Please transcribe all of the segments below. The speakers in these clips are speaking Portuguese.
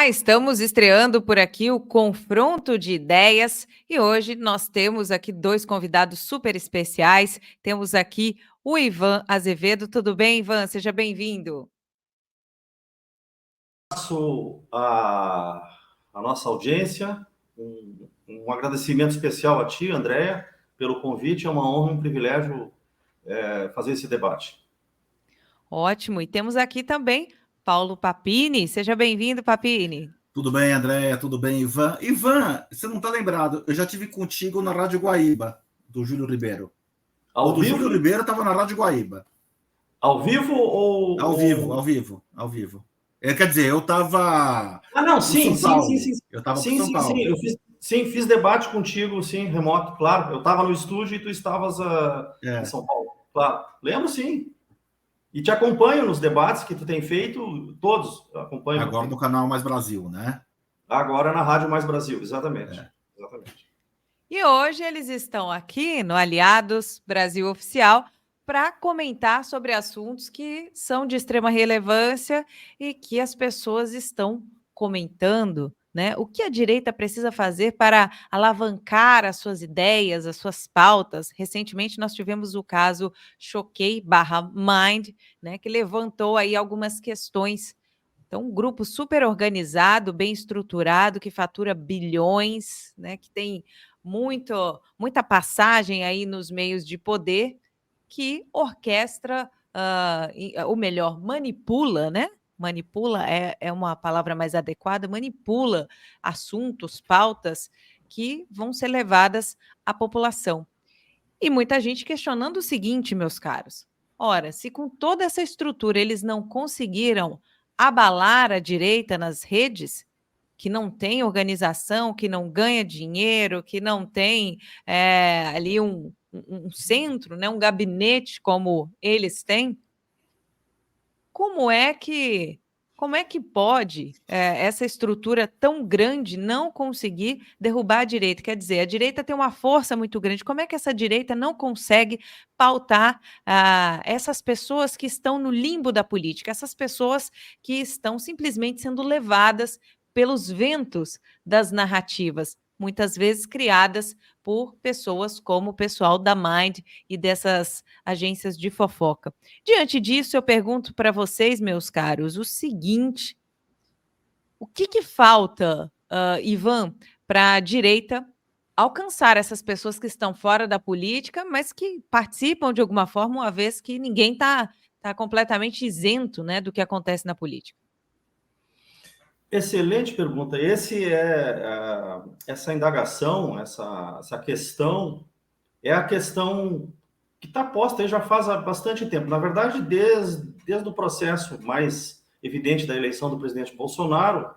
Olá, estamos estreando por aqui o Confronto de Ideias e hoje nós temos aqui dois convidados super especiais. Temos aqui o Ivan Azevedo. Tudo bem, Ivan? Seja bem-vindo. Passo a nossa audiência, um agradecimento especial a ti, Andréia, pelo convite. É uma honra e um privilégio fazer esse debate. Ótimo. E temos aqui também Paulo Papini. Seja bem-vindo, Papini. Tudo bem, Andréia? Tudo bem, Ivan? Ivan, você não está lembrado? Eu já tive contigo na Rádio Guaíba, do Júlio Ribeiro. Ao vivo? Júlio Ribeiro estava na Rádio Guaíba. Ao vivo ou... Ao vivo. Quer dizer, eu estava... Sim. Eu estava em São Paulo. Fiz debate contigo, sim, remoto, claro. Eu estava no estúdio e tu estavas em São Paulo. Claro, lembro, sim. E te acompanho nos debates que tu tem feito, todos acompanham. Agora no canal Mais Brasil, né? Agora na Rádio Mais Brasil, exatamente. E hoje eles estão aqui no Aliados Brasil Oficial para comentar sobre assuntos que são de extrema relevância e que as pessoas estão comentando, né? O que a direita precisa fazer para alavancar as suas ideias, as suas pautas? Recentemente nós tivemos o caso Choquei/Mind, né, que levantou aí algumas questões. Então, um grupo super organizado, bem estruturado, que fatura bilhões, né, que tem muita passagem aí nos meios de poder, que orquestra, ou melhor, manipula, né? Manipula é uma palavra mais adequada, manipula assuntos, pautas que vão ser levadas à população. E muita gente questionando o seguinte, meus caros: ora, se com toda essa estrutura eles não conseguiram abalar a direita nas redes, que não tem organização, que não ganha dinheiro, que não tem ali um centro, né, um gabinete como eles têm, como é que pode essa estrutura tão grande não conseguir derrubar a direita? Quer dizer, a direita tem uma força muito grande. Como é que essa direita não consegue pautar essas pessoas que estão no limbo da política, essas pessoas que estão simplesmente sendo levadas pelos ventos das narrativas, muitas vezes criadas por pessoas como o pessoal da Mind e dessas agências de fofoca? Diante disso, eu pergunto para vocês, meus caros, o seguinte: o que falta, Ivan, para a direita alcançar essas pessoas que estão fora da política, mas que participam de alguma forma, uma vez que ninguém está completamente isento, né, do que acontece na política? Excelente pergunta. Essa indagação, essa questão, é a questão que está posta aí já faz bastante tempo. Na verdade, desde o processo mais evidente da eleição do presidente Bolsonaro,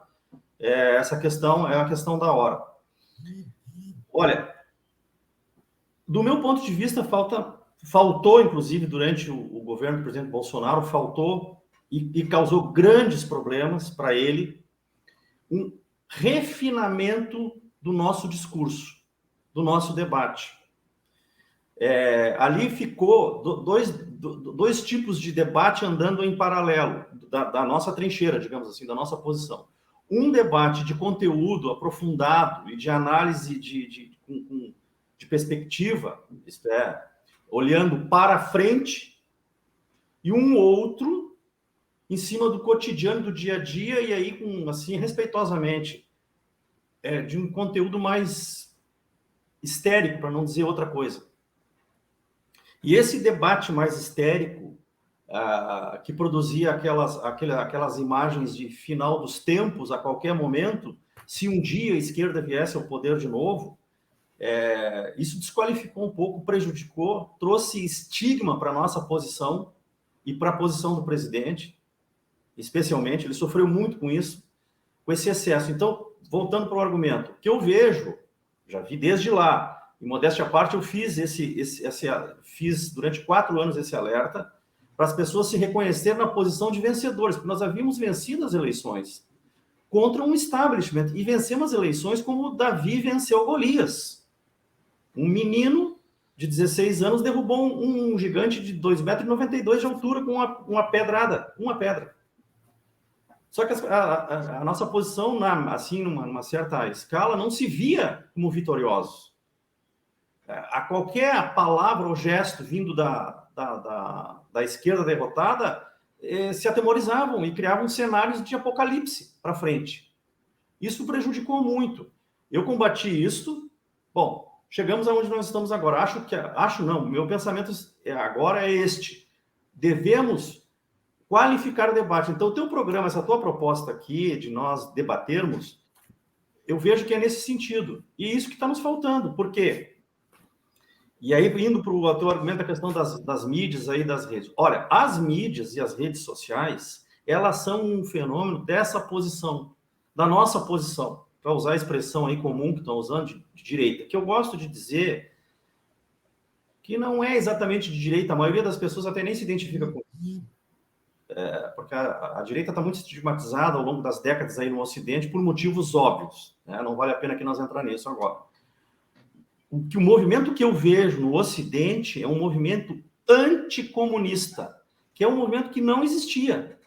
essa questão é a questão da hora. Olha, do meu ponto de vista, faltou, inclusive, durante o governo do presidente Bolsonaro, faltou e causou grandes problemas para ele um refinamento do nosso discurso, do nosso debate. Ali ficou dois tipos de debate andando em paralelo, da nossa trincheira, digamos assim, da nossa posição. Um debate de conteúdo aprofundado e de análise de perspectiva, isto é, olhando para frente, e um outro em cima do cotidiano, do dia a dia, e aí, assim, respeitosamente, de um conteúdo mais histérico, para não dizer outra coisa. E esse debate mais histérico, que produzia aquelas imagens de final dos tempos a qualquer momento, se um dia a esquerda viesse ao poder de novo, isso desqualificou um pouco, prejudicou, trouxe estigma para a nossa posição e para a posição do presidente, especialmente. Ele sofreu muito com isso, com esse excesso. Então, voltando para o argumento, que eu vejo, já vi desde lá, em modéstia à parte, eu fiz fiz durante 4 anos esse alerta para as pessoas se reconhecerem na posição de vencedores, porque nós havíamos vencido as eleições contra um establishment, e vencemos as eleições como Davi venceu Golias. Um menino de 16 anos derrubou um gigante de 2,92 m de altura com uma pedrada, uma pedra. Só que a nossa posição, assim, numa certa escala, não se via como vitoriosos. A qualquer palavra ou gesto vindo da esquerda derrotada, se atemorizavam e criavam cenários de apocalipse para frente. Isso prejudicou muito. Eu combati isso. Bom, chegamos aonde nós estamos agora. Acho não, meu pensamento agora é este. Devemos qualificar o debate. Então, o teu programa, essa tua proposta aqui, de nós debatermos, eu vejo que é nesse sentido. E isso que está nos faltando. Por quê? E aí, indo para o teu argumento, a questão das mídias aí, das redes. Olha, as mídias e as redes sociais, elas são um fenômeno dessa posição, da nossa posição, para usar a expressão aí comum que estão usando de direita, que eu gosto de dizer que não é exatamente de direita, a maioria das pessoas até nem se identifica com isso. Porque a direita está muito estigmatizada ao longo das décadas aí no Ocidente por motivos óbvios, né? Não vale a pena que nós entrar nisso agora. O movimento que eu vejo no Ocidente é um movimento anticomunista, que é um movimento que não existia.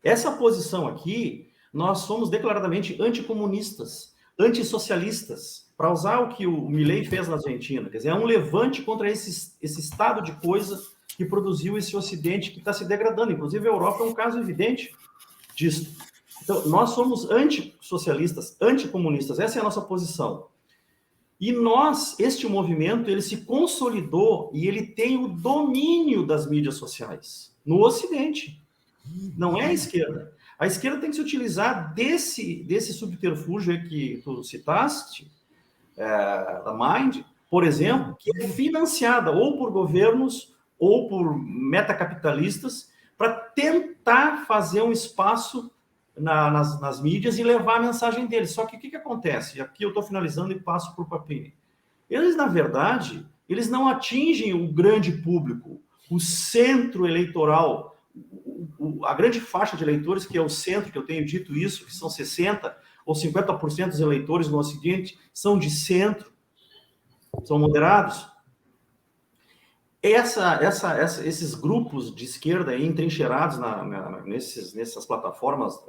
Essa posição aqui, nós somos declaradamente anticomunistas, antissocialistas, para usar o que o Milei fez na Argentina. Quer dizer, é um levante contra esse estado de coisas que produziu esse Ocidente que está se degradando. Inclusive, a Europa é um caso evidente disso. Então, nós somos antissocialistas, anticomunistas. Essa é a nossa posição. E este movimento, ele se consolidou e ele tem o domínio das mídias sociais no Ocidente. Não é a esquerda. A esquerda tem que se utilizar desse subterfúgio aí que tu citaste, da Mind, por exemplo, que é financiada ou por governos ou por metacapitalistas para tentar fazer um espaço nas mídias e levar a mensagem deles. Só que o que acontece? Aqui eu estou finalizando e passo para o Papini. Eles, na verdade, eles não atingem o grande público, o centro eleitoral, a grande faixa de eleitores, que é o centro, que eu tenho dito isso, que são 60% ou 50% dos eleitores no Ocidente, são de centro, são moderados. Esses grupos de esquerda aí, entrincheirados nessas plataformas,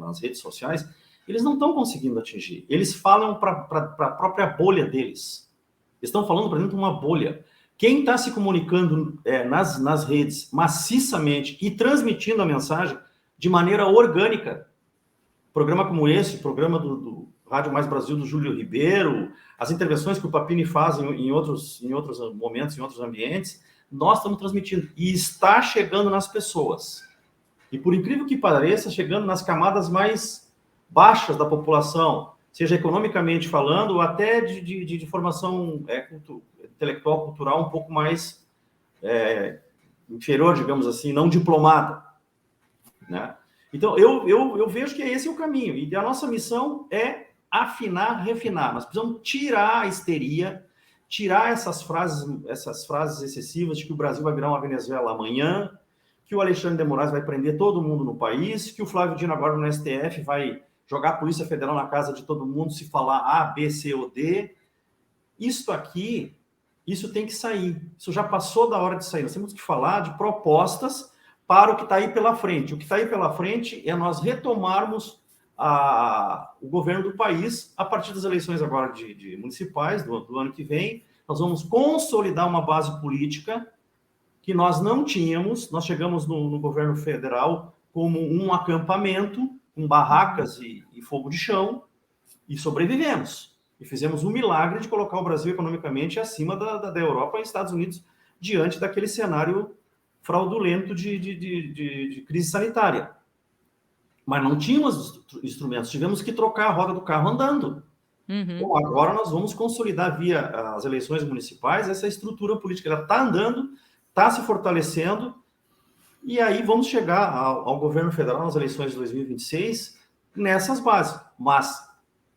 nas redes sociais, eles não estão conseguindo atingir. Eles falam para a própria bolha deles. Eles estão falando para dentro de uma bolha. Quem está se comunicando nas redes maciçamente e transmitindo a mensagem de maneira orgânica, programa como esse, programa do Rádio Mais Brasil, do Júlio Ribeiro, as intervenções que o Papini faz em outros momentos, em outros ambientes, nós estamos transmitindo. E está chegando nas pessoas. E por incrível que pareça, chegando nas camadas mais baixas da população, seja economicamente falando, ou até de formação intelectual, cultural, um pouco mais inferior, digamos assim, não diplomada, né? Então, eu vejo que esse é o caminho. E a nossa missão é afinar, refinar. Nós precisamos tirar a histeria, tirar essas frases excessivas de que o Brasil vai virar uma Venezuela amanhã, que o Alexandre de Moraes vai prender todo mundo no país, que o Flávio Dino agora no STF vai jogar a Polícia Federal na casa de todo mundo se falar A, B, C ou D. Isso tem que sair. Isso já passou da hora de sair. Nós temos que falar de propostas para o que está aí pela frente. O que está aí pela frente é nós retomarmos o governo do país a partir das eleições agora de municipais do ano que vem. Nós vamos consolidar uma base política que nós não tínhamos. Nós chegamos no governo federal como um acampamento com barracas e fogo de chão e sobrevivemos. E fizemos um milagre de colocar o Brasil economicamente acima da Europa e Estados Unidos diante daquele cenário fraudulento de crise sanitária. Mas não tínhamos instrumentos, tivemos que trocar a roda do carro andando. Uhum. Bom, agora nós vamos consolidar via as eleições municipais essa estrutura política. Ela está andando, está se fortalecendo, e aí vamos chegar ao governo federal nas eleições de 2026 nessas bases. Mas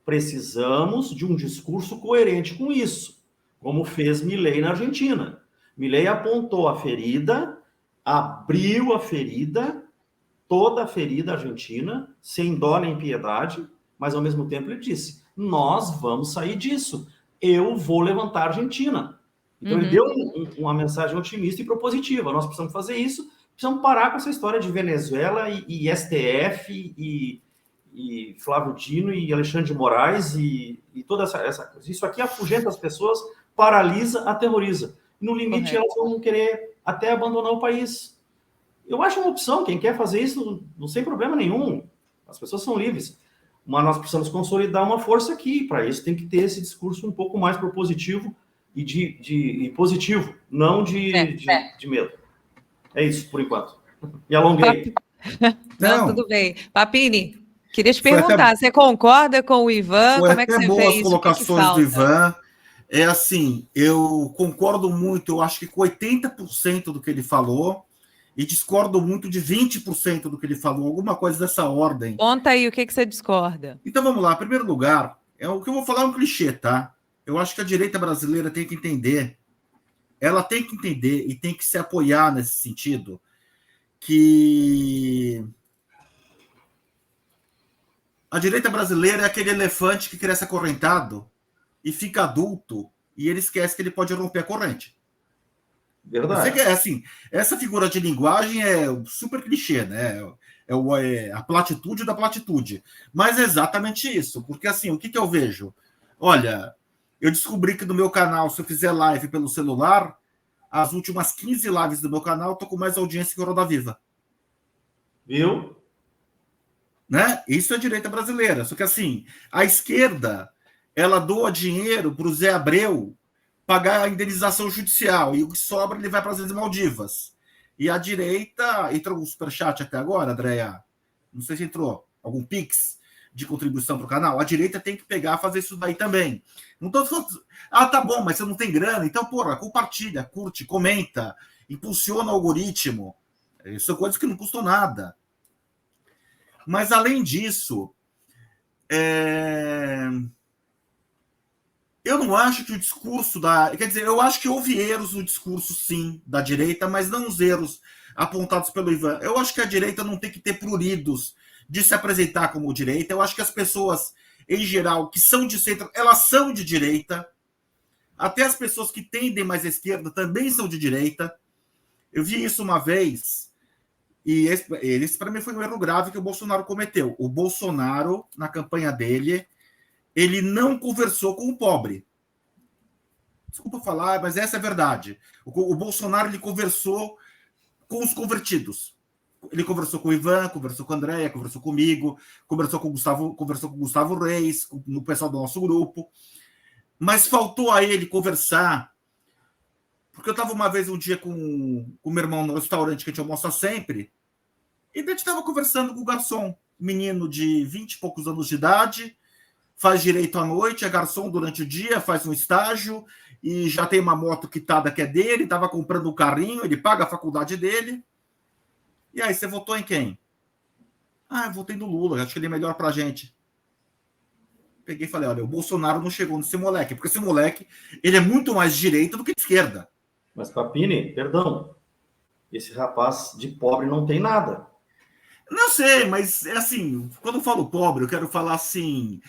precisamos de um discurso coerente com isso, como fez Milei na Argentina. Milei apontou a ferida, abriu a ferida, toda a ferida argentina, sem dó nem piedade, mas ao mesmo tempo ele disse, nós vamos sair disso, eu vou levantar a Argentina. Então ele deu uma mensagem otimista e propositiva, nós precisamos fazer isso, precisamos parar com essa história de Venezuela e STF e Flávio Dino e Alexandre de Moraes e toda essa coisa. Isso aqui afugenta as pessoas, paralisa, aterroriza. No limite, elas vão querer até abandonar o país. Eu acho uma opção, quem quer fazer isso, não tem problema nenhum. As pessoas são livres. Mas nós precisamos consolidar uma força aqui. Para isso tem que ter esse discurso um pouco mais propositivo e positivo, não de medo. É isso, por enquanto. Me alonguei. Não, tudo bem. Papini, queria te perguntar, você concorda com o Ivan? Foi Como é que até você boas vê isso? colocações do Ivan. É assim, eu concordo muito, eu acho que com 80% do que ele falou, e discordo muito de 20% do que ele falou, alguma coisa dessa ordem. Conta aí o que você discorda. Então vamos lá, em primeiro lugar, o que eu vou falar é um clichê, tá? Eu acho que a direita brasileira tem que entender, ela tem que entender e tem que se apoiar nesse sentido, que a direita brasileira é aquele elefante que cresce acorrentado e fica adulto e ele esquece que ele pode romper a corrente. Verdade. Eu sei que assim, essa figura de linguagem é super clichê, né? É a platitude da platitude. Mas é exatamente isso. Porque assim, o que eu vejo? Olha, eu descobri que no meu canal, se eu fizer live pelo celular, as últimas 15 lives do meu canal, eu tô com mais audiência que o Roda Viva. Viu? Né? Isso é a direita brasileira. Só que assim, a esquerda, ela doa dinheiro para o Zé Abreu pagar a indenização judicial, e o que sobra ele vai para as Ilhas Maldivas. E a direita... Entrou um superchat até agora, Andréa? Não sei se entrou. Algum pix de contribuição para o canal? A direita tem que pegar e fazer isso daí também. Não estou falando... Ah, tá bom, mas você não tem grana. Então, porra, compartilha, curte, comenta, impulsiona o algoritmo. São coisas que não custam nada. Mas, além disso... Eu não acho que o discurso da... Quer dizer, eu acho que houve erros no discurso, sim, da direita, mas não os erros apontados pelo Ivan. Eu acho que a direita não tem que ter pruridos de se apresentar como direita. Eu acho que as pessoas, em geral, que são de centro, elas são de direita. Até as pessoas que tendem mais à esquerda também são de direita. Eu vi isso uma vez, e esse para mim foi um erro grave que o Bolsonaro cometeu. O Bolsonaro, na campanha dele... ele não conversou com o pobre. Desculpa falar, mas essa é a verdade. O Bolsonaro ele conversou com os convertidos. Ele conversou com o Ivan, conversou com a Andréia, conversou comigo, conversou com o Gustavo Reis, com o pessoal do nosso grupo. Mas faltou a ele conversar, porque eu estava uma vez um dia com o meu irmão no restaurante que a gente almoça sempre, e a gente estava conversando com o garçom, menino de 20 e poucos anos de idade, faz direito à noite, é garçom durante o dia, faz um estágio e já tem uma moto quitada que é dele, estava comprando um carrinho, ele paga a faculdade dele. E aí, você votou em quem? Ah, eu votei no Lula, acho que ele é melhor pra gente. Peguei e falei, olha, o Bolsonaro não chegou nesse moleque, porque esse moleque, ele é muito mais de direita do que de esquerda. Mas, Papini, perdão, esse rapaz de pobre não tem nada. Não sei, mas é assim, quando eu falo pobre, eu quero falar assim...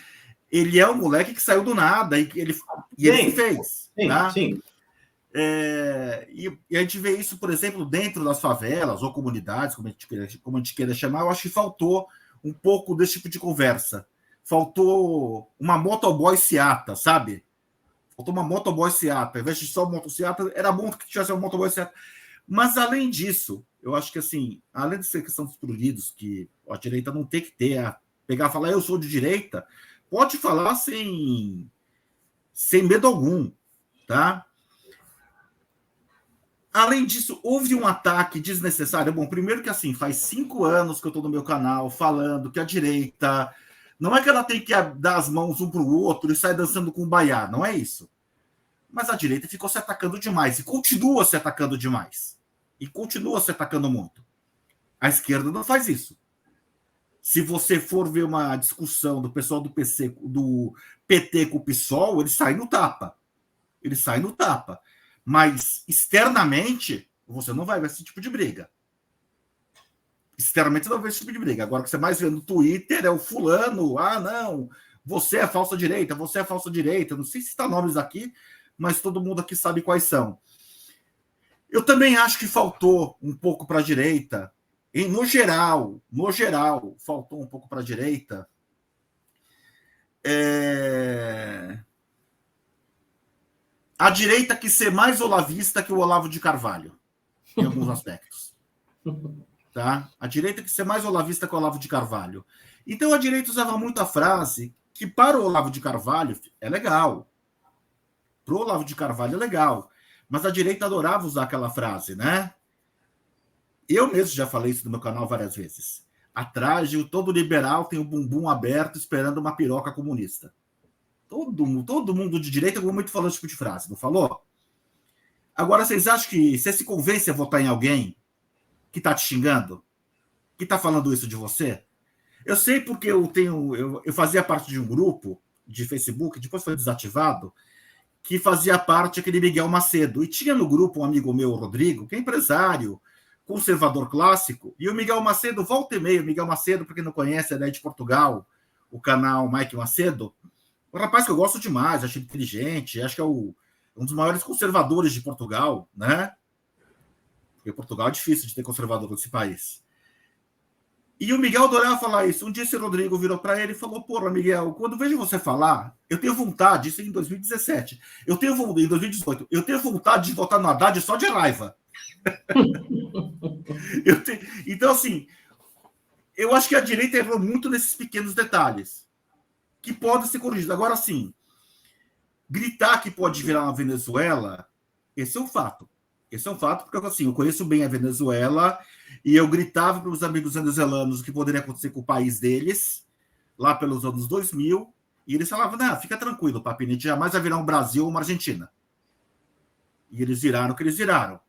Ele é um moleque que saiu do nada e ele se fez. Sim, tá? Sim. E a gente vê isso, por exemplo, dentro das favelas ou comunidades, como a gente queira chamar. Eu acho que faltou um pouco desse tipo de conversa. Faltou uma motoboy Seata, sabe? Faltou uma motoboy Seata. Ao invés de só moto-Seata, era bom que tivesse uma motoboy Seata. Mas, além disso, eu acho que, assim, além de ser questão dos pruridos, que a direita não tem que ter, pegar e falar, eu sou de direita... Pode falar sem medo algum, tá? Além disso, houve um ataque desnecessário. Bom, primeiro que assim, faz 5 anos que eu estou no meu canal falando que a direita não é que ela tem que dar as mãos um para o outro e sair dançando com o baiá, não é isso. Mas a direita ficou se atacando demais e continua se atacando demais. E continua se atacando muito. A esquerda não faz isso. Se você for ver uma discussão do pessoal do PT com o PSOL, eles saem no tapa. Eles saem no tapa. Mas, externamente, você não vai ver esse tipo de briga. Externamente, você não vai ver esse tipo de briga. Agora, o que você mais vê no Twitter é o fulano. Ah, não, você é falsa direita, você é falsa direita. Não sei se está nomes aqui, mas todo mundo aqui sabe quais são. Eu também acho que faltou um pouco para a direita, no geral, faltou um pouco para a direita. A direita quis ser mais olavista que o Olavo de Carvalho, em alguns aspectos. Tá? A direita quis ser mais olavista que o Olavo de Carvalho. Então a direita usava muito a frase que para o Olavo de Carvalho é legal. Para o Olavo de Carvalho é legal. Mas a direita adorava usar aquela frase, né? Eu mesmo já falei isso no meu canal várias vezes. Atrás de todo liberal tem o bumbum aberto esperando uma piroca comunista. Todo mundo de direita algum momento falou esse tipo de frase, não falou? Agora, vocês acham que você se convence a votar em alguém que está te xingando? Que está falando isso de você? Eu sei porque eu fazia parte de um grupo de Facebook, depois foi desativado, que fazia parte aquele Miguel Macedo. E tinha no grupo um amigo meu, Rodrigo, que é empresário, conservador clássico, e o Miguel Macedo, volta e meia, o Miguel Macedo, para quem não conhece, é de Portugal, o canal Mike Macedo, um rapaz que eu gosto demais, acho inteligente, acho que é um dos maiores conservadores de Portugal, né? Porque Portugal é difícil de ter conservador nesse país. E o Miguel adorava falar isso. Um dia esse Rodrigo virou para ele e falou: porra, Miguel, quando vejo você falar, eu tenho vontade, isso em 2017, em 2018, eu tenho vontade de votar no Haddad só de raiva. Então, assim, eu acho que a direita errou muito nesses pequenos detalhes, que podem ser corrigidos. Agora, sim, gritar que pode virar uma Venezuela, esse é um fato. Esse é um fato, porque assim, eu conheço bem a Venezuela e eu gritava para os amigos venezuelanos o que poderia acontecer com o país deles, lá pelos anos 2000, e eles falavam: não, fica tranquilo, Papinha, a gente jamais vai virar um Brasil ou uma Argentina. E eles viraram o que eles viraram.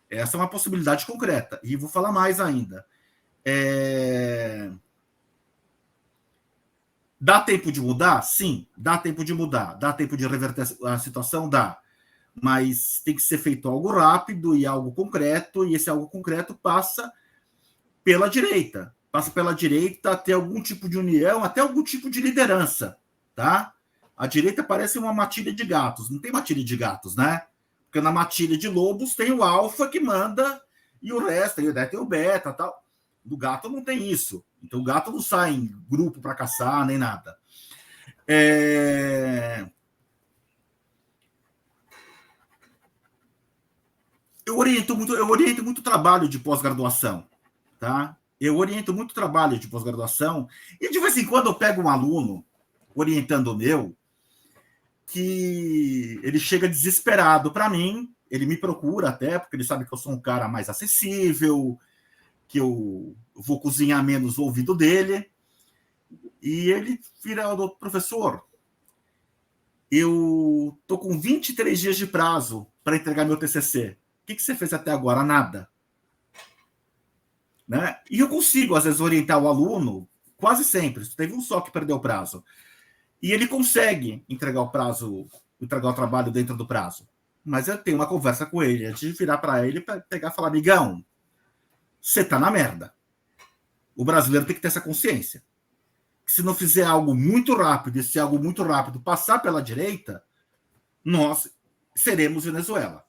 Essa é uma possibilidade concreta. E vou falar mais ainda. Dá tempo de mudar? Sim, dá tempo de mudar. Dá tempo de reverter a situação? Dá. Mas tem que ser feito algo rápido e algo concreto, e esse algo concreto passa pela direita. Passa pela direita até algum tipo de união, até algum tipo de liderança. Tá? A direita parece uma matilha de gatos. Não tem matilha de gatos, né? Porque na matilha de lobos tem o alfa que manda e o resto, tem o beta e tal. Do gato não tem isso. Então o gato não sai em grupo para caçar, nem nada. Eu oriento muito o trabalho de pós-graduação. Tá? Eu oriento muito o trabalho de pós-graduação e de vez em quando eu pego um aluno orientando o meu que ele chega desesperado para mim, ele me procura até, porque ele sabe que eu sou um cara mais acessível, que eu vou cozinhar menos o ouvido dele, e ele vira: professor, eu tô com 23 dias de prazo para entregar meu TCC. O que você fez até agora? Nada. Né? E eu consigo, às vezes, orientar o aluno, quase sempre. Teve um só que perdeu o prazo. E ele consegue entregar o trabalho dentro do prazo. Mas eu tenho uma conversa com ele, antes de virar para ele, para pegar e falar: amigão, você tá na merda. O brasileiro tem que ter essa consciência. Se não fizer algo muito rápido, e se algo muito rápido passar pela direita, nós seremos Venezuela.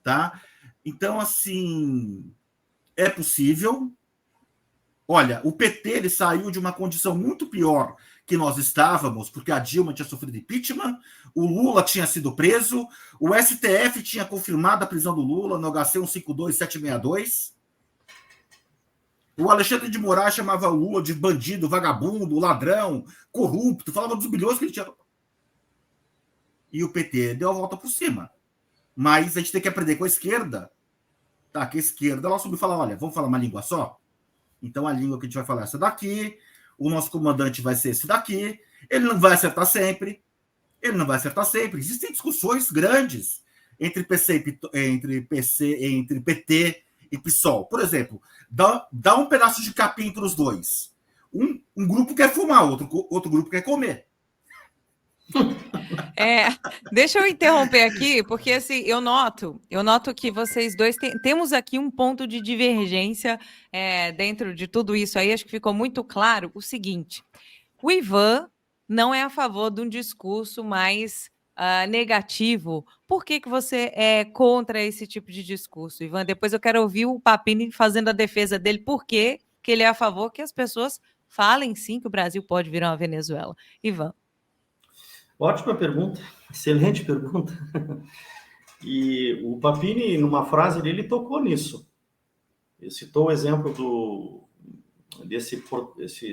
Tá? Então, assim, é possível. Olha, o PT ele saiu de uma condição muito pior que nós estávamos, porque a Dilma tinha sofrido impeachment, o Lula tinha sido preso, o STF tinha confirmado a prisão do Lula no HC 152762. O Alexandre de Moraes chamava o Lula de bandido, vagabundo, ladrão, corrupto, falava dos bilhões que ele tinha. E o PT deu a volta por cima. Mas a gente tem que aprender com a esquerda, tá? Que a esquerda ela subiu e fala: olha, vamos falar uma língua só? Então a língua que a gente vai falar é essa daqui, o nosso comandante vai ser esse daqui, ele não vai acertar sempre, Existem discussões grandes entre PT e PSOL. Por exemplo, dá um pedaço de capim para os dois. Um grupo quer fumar, outro grupo quer comer. Deixa eu interromper aqui, porque assim, eu noto que vocês dois temos aqui um ponto de divergência dentro de tudo isso aí. Acho que ficou muito claro o seguinte: o Ivan não é a favor de um discurso mais negativo. Por que que você é contra esse tipo de discurso, Ivan? Depois eu quero ouvir o Papini fazendo a defesa dele, por que que ele é a favor que as pessoas falem sim que o Brasil pode virar uma Venezuela. Ivan. Ótima pergunta, excelente pergunta. E o Papini, numa frase dele, tocou nisso. Ele citou o exemplo desse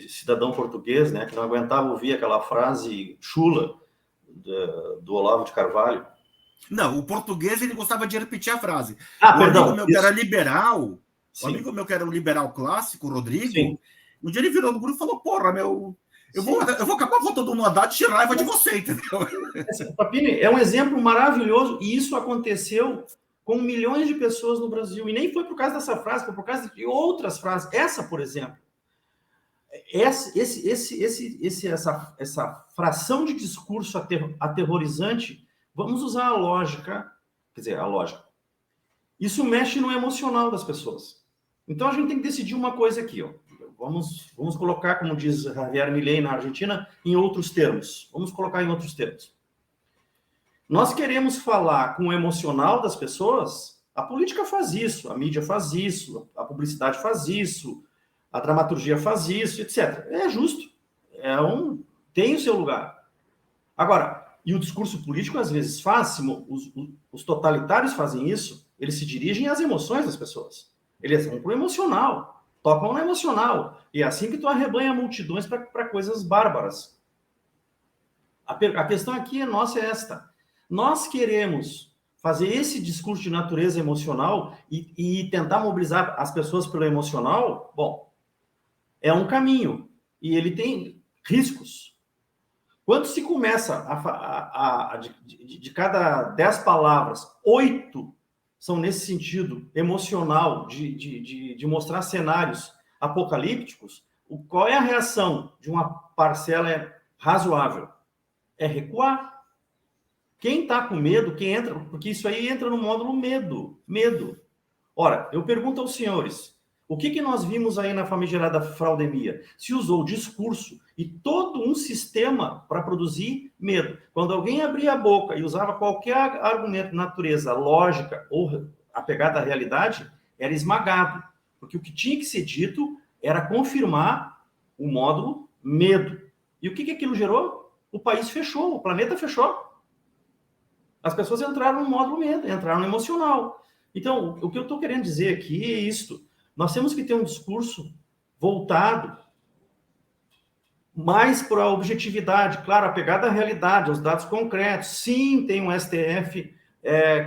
cidadão português, né, que não aguentava ouvir aquela frase chula do Olavo de Carvalho. Não, o português ele gostava de repetir a frase. Perdão. Amigo meu que era liberal, Sim. o amigo meu que era um liberal clássico, o Rodrigo, Sim. um dia ele virou no grupo e falou: porra, meu, eu vou acabar votando no Haddad de raiva de você, entendeu? O Papini é um exemplo maravilhoso, e isso aconteceu com milhões de pessoas no Brasil. E nem foi por causa dessa frase, foi por causa de outras frases. Essa, por exemplo. Essa fração de discurso aterrorizante, vamos usar a lógica, quer dizer, a lógica. Isso mexe no emocional das pessoas. Então a gente tem que decidir uma coisa aqui, ó. Vamos colocar, como diz Javier Milei na Argentina, em outros termos. Vamos colocar em outros termos. Nós queremos falar com o emocional das pessoas, a política faz isso, a mídia faz isso, a publicidade faz isso, a dramaturgia faz isso, etc. É justo. Tem o seu lugar. Agora, e o discurso político às vezes faz, os totalitários fazem isso, eles se dirigem às emoções das pessoas. Eles vão para o emocional, tocam no emocional. E é assim que tu arrebanha multidões para coisas bárbaras. A questão aqui nossa é esta. Nós queremos fazer esse discurso de natureza emocional e tentar mobilizar as pessoas pelo emocional. Bom, é um caminho, e ele tem riscos. Quando se começa de cada 10 palavras, 8 são nesse sentido emocional, de mostrar cenários apocalípticos, qual é a reação de uma parcela razoável? É recuar. Quem está com medo, quem entra, porque isso aí entra no módulo medo. Ora, eu pergunto aos senhores, o que nós vimos aí na famigerada fraudemia? Se usou o discurso e todo um sistema para produzir medo. Quando alguém abria a boca e usava qualquer argumento de natureza lógica ou apegado à realidade, era esmagado. Porque o que tinha que ser dito era confirmar o módulo medo. E o que aquilo gerou? O país fechou, o planeta fechou. As pessoas entraram no módulo medo, entraram no emocional. Então, o que eu estou querendo dizer aqui é isto. Nós temos que ter um discurso voltado mais para a objetividade, claro, apegado à realidade, aos dados concretos. Sim, tem um STF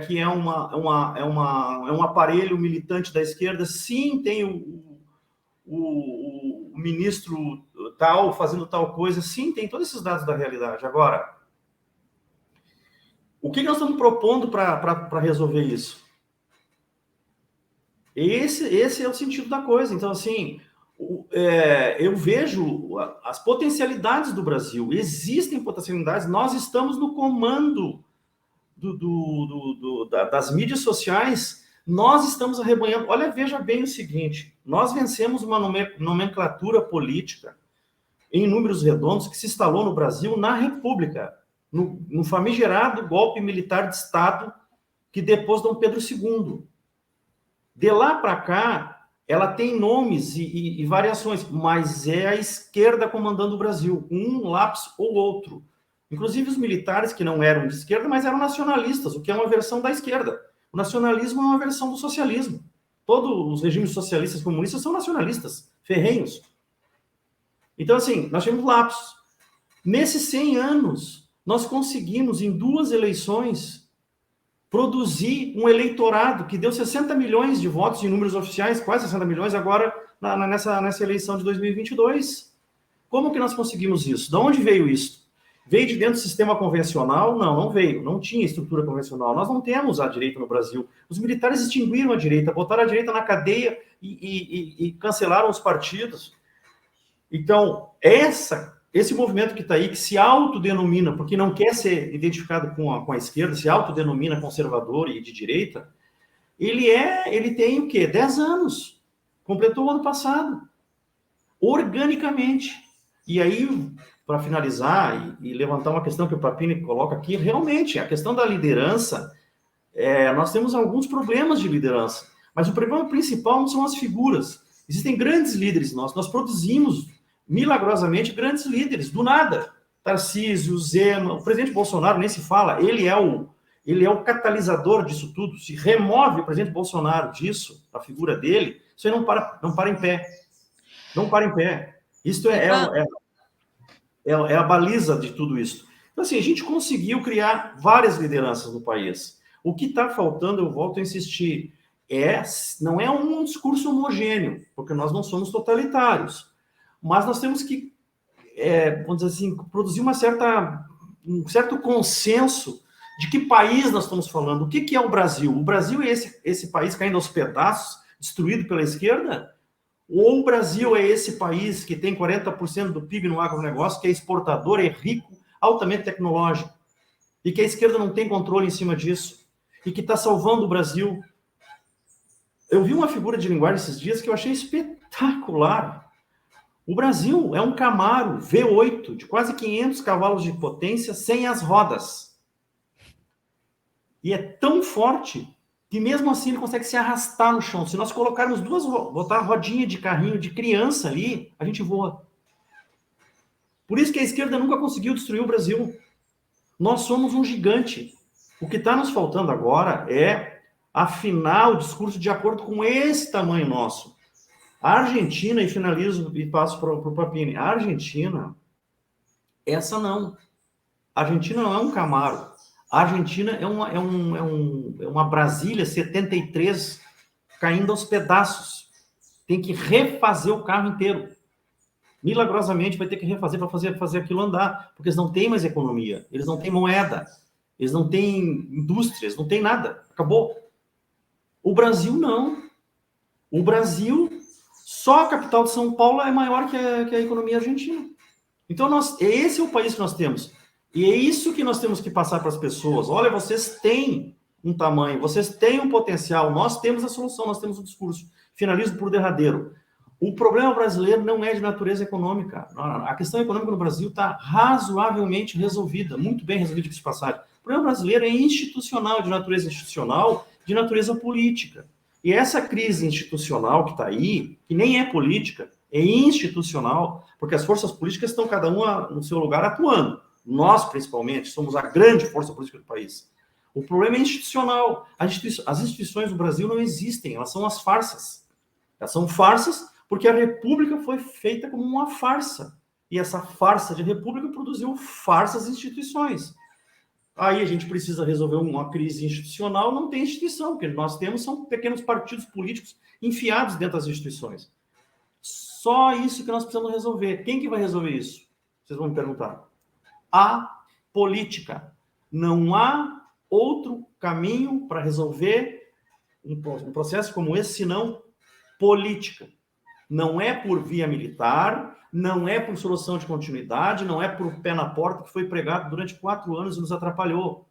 que é um aparelho militante da esquerda. Sim, tem o ministro tal fazendo tal coisa. Sim, tem todos esses dados da realidade. Agora, o que nós estamos propondo para resolver isso? Esse é o sentido da coisa. Então, assim, eu vejo as potencialidades do Brasil. Existem potencialidades. Nós estamos no comando das mídias sociais. Nós estamos arrebanhando. Olha, veja bem o seguinte. Nós vencemos uma nomenclatura política em números redondos que se instalou no Brasil na República, no famigerado golpe militar de Estado que depôs Dom Pedro II. De lá para cá, ela tem nomes e variações, mas é a esquerda comandando o Brasil, um lápis ou outro. Inclusive os militares que não eram de esquerda, mas eram nacionalistas, o que é uma versão da esquerda. O nacionalismo é uma versão do socialismo. Todos os regimes socialistas comunistas são nacionalistas, ferrenhos. Então, assim, nós tivemos lapsos. Nesses 100 anos, nós conseguimos, em 2 eleições, produzir um eleitorado que deu 60 milhões de votos em números oficiais, quase 60 milhões agora nessa eleição de 2022. Como que nós conseguimos isso? De onde veio isso? Veio de dentro do sistema convencional? Não veio. Não tinha estrutura convencional. Nós não temos a direita no Brasil. Os militares extinguiram a direita, botaram a direita na cadeia e cancelaram os partidos. Então, esse movimento que está aí, que se autodenomina, porque não quer ser identificado com a esquerda, se autodenomina conservador e de direita, ele tem o quê? 10 anos. Completou o ano passado. Organicamente. E aí, para finalizar e levantar uma questão que o Papini coloca aqui, realmente, a questão da liderança, nós temos alguns problemas de liderança, mas o problema principal não são as figuras. Existem grandes líderes nós produzimos, milagrosamente, grandes líderes, do nada. Tarcísio, Zema, o presidente Bolsonaro nem se fala, ele é o catalisador disso tudo. Se remove o presidente Bolsonaro disso, a figura dele, isso aí não para em pé. Não para em pé. Isso é a baliza de tudo isso. Então, assim, a gente conseguiu criar várias lideranças no país. O que está faltando, eu volto a insistir, não é um discurso homogêneo, porque nós não somos totalitários, mas nós temos que, vamos dizer assim, produzir um certo consenso de que país nós estamos falando. O que é o Brasil? O Brasil é esse país caindo aos pedaços, destruído pela esquerda? Ou o Brasil é esse país que tem 40% do PIB no agronegócio, que é exportador, é rico, altamente tecnológico, e que a esquerda não tem controle em cima disso, e que está salvando o Brasil? Eu vi uma figura de linguagem esses dias que eu achei espetacular. O Brasil é um Camaro V8 de quase 500 cavalos de potência sem as rodas. E é tão forte que mesmo assim ele consegue se arrastar no chão. Se nós colocarmos botar rodinha de carrinho de criança ali, a gente voa. Por isso que a esquerda nunca conseguiu destruir o Brasil. Nós somos um gigante. O que está nos faltando agora é afinar o discurso de acordo com esse tamanho nosso. A Argentina, e finalizo e passo para o Papini, a Argentina, essa não. A Argentina não é um Camaro. A Argentina é uma Brasília 73 caindo aos pedaços. Tem que refazer o carro inteiro. Milagrosamente vai ter que refazer para fazer aquilo andar, porque eles não têm mais economia, eles não têm moeda, eles não têm indústrias, não têm nada. Acabou. O Brasil não. O Brasil, só a capital de São Paulo é maior que a economia argentina. Então, esse é o país que nós temos. E é isso que nós temos que passar para as pessoas. Olha, vocês têm um tamanho, vocês têm um potencial, nós temos a solução, nós temos o discurso. Finalizo por derradeiro. O problema brasileiro não é de natureza econômica. A questão econômica no Brasil está razoavelmente resolvida, muito bem resolvida de passagem. O problema brasileiro é institucional, de natureza institucional, de natureza política. E essa crise institucional que está aí, que nem é política, é institucional, porque as forças políticas estão cada uma no seu lugar atuando. Nós, principalmente, somos a grande força política do país. O problema é institucional. As instituições do Brasil não existem, elas são as farsas. Elas são farsas porque a República foi feita como uma farsa. E essa farsa de República produziu farsas instituições. Aí a gente precisa resolver uma crise institucional, não tem instituição, porque nós temos são pequenos partidos políticos enfiados dentro das instituições. Só isso que nós precisamos resolver. Quem que vai resolver isso? Vocês vão me perguntar. A política. Não há outro caminho para resolver um processo como esse, senão política. Não é por via militar, não é por solução de continuidade, não é por pé na porta que foi pregado durante 4 anos e nos atrapalhou.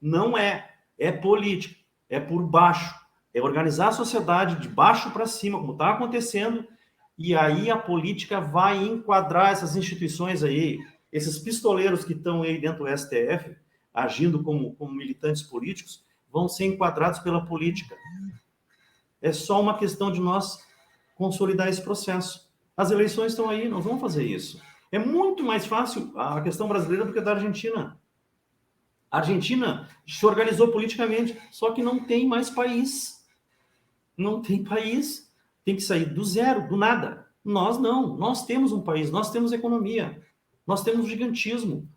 Não é. É política. É por baixo. É organizar a sociedade de baixo para cima, como está acontecendo, e aí a política vai enquadrar essas instituições aí, esses pistoleiros que estão aí dentro do STF, agindo como militantes políticos, vão ser enquadrados pela política. É só uma questão de nós consolidar esse processo. As eleições estão aí, nós vamos fazer isso. É muito mais fácil a questão brasileira do que a da Argentina. A Argentina se organizou politicamente, só que não tem mais país. Não tem país. Tem que sair do zero, do nada. Nós não. Nós temos um país, nós temos economia, nós temos gigantismo.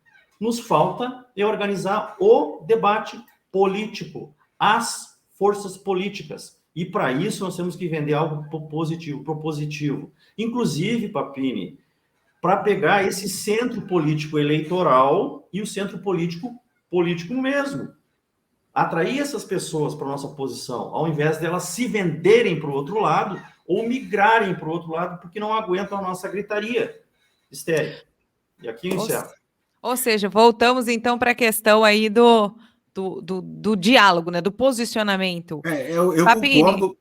Nos falta organizar o debate político, as forças políticas. E para isso nós temos que vender algo positivo, propositivo. Inclusive, Papini, para pegar esse centro político eleitoral e o centro político mesmo. Atrair essas pessoas para a nossa posição, ao invés delas se venderem para o outro lado ou migrarem para o outro lado porque não aguentam a nossa gritaria estéril. E aqui eu encerro. Ou seja, voltamos então para a questão aí do diálogo, né, do posicionamento. Eu Papini, concordo.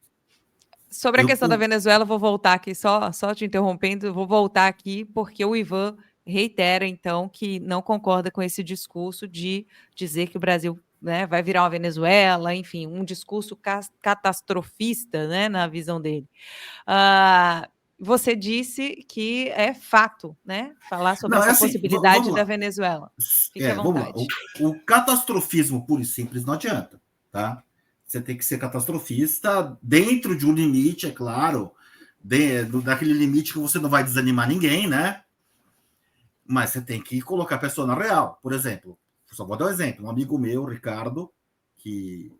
sobre a questão da Venezuela, vou voltar aqui, só te interrompendo, vou voltar aqui, porque o Ivan reitera, então, que não concorda com esse discurso de dizer que o Brasil, né, vai virar uma Venezuela, enfim, um discurso catastrofista, né, na visão dele. Você disse que é fato, né, falar sobre Não, é essa assim, possibilidade vamos da lá. Venezuela. Fique à Vamos lá. vontade. O catastrofismo puro e simples não adianta, tá? Você tem que ser catastrofista dentro de um limite, é claro, daquele limite que você não vai desanimar ninguém, né? Mas você tem que colocar a pessoa na real. Por exemplo, só vou dar um exemplo. Um amigo meu, Ricardo, que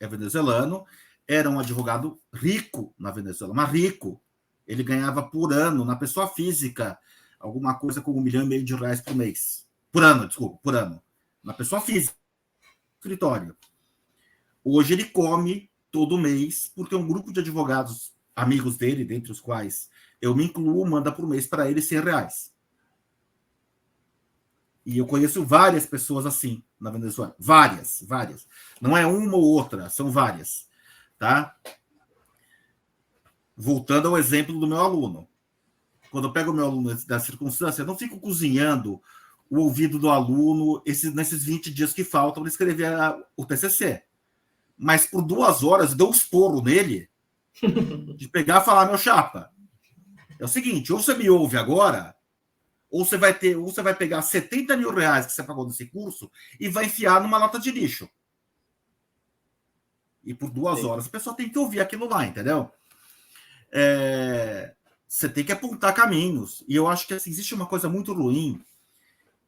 é venezuelano, era um advogado rico na Venezuela, mas rico. Ele ganhava por ano, na pessoa física, alguma coisa com R$1,5 milhão por mês. Por ano, desculpa, por ano. Na pessoa física, escritório. Hoje ele come todo mês, porque um grupo de advogados, amigos dele, dentre os quais eu me incluo, manda por mês para ele R$100. E eu conheço várias pessoas assim na Venezuela. Várias. Não é uma ou outra, são várias. Tá? Voltando ao exemplo do meu aluno. Quando eu pego o meu aluno da circunstância, eu não fico cozinhando o ouvido do aluno nesses 20 dias que faltam para escrever o TCC. Mas por 2 horas dou um esporro nele de pegar e falar, meu chapa, é o seguinte, ou você me ouve agora, ou você vai pegar R$70 mil que você pagou nesse curso e vai enfiar numa lata de lixo. E por 2 horas a pessoa tem que ouvir aquilo lá, entendeu? Você tem que apontar caminhos. E eu acho que assim, existe uma coisa muito ruim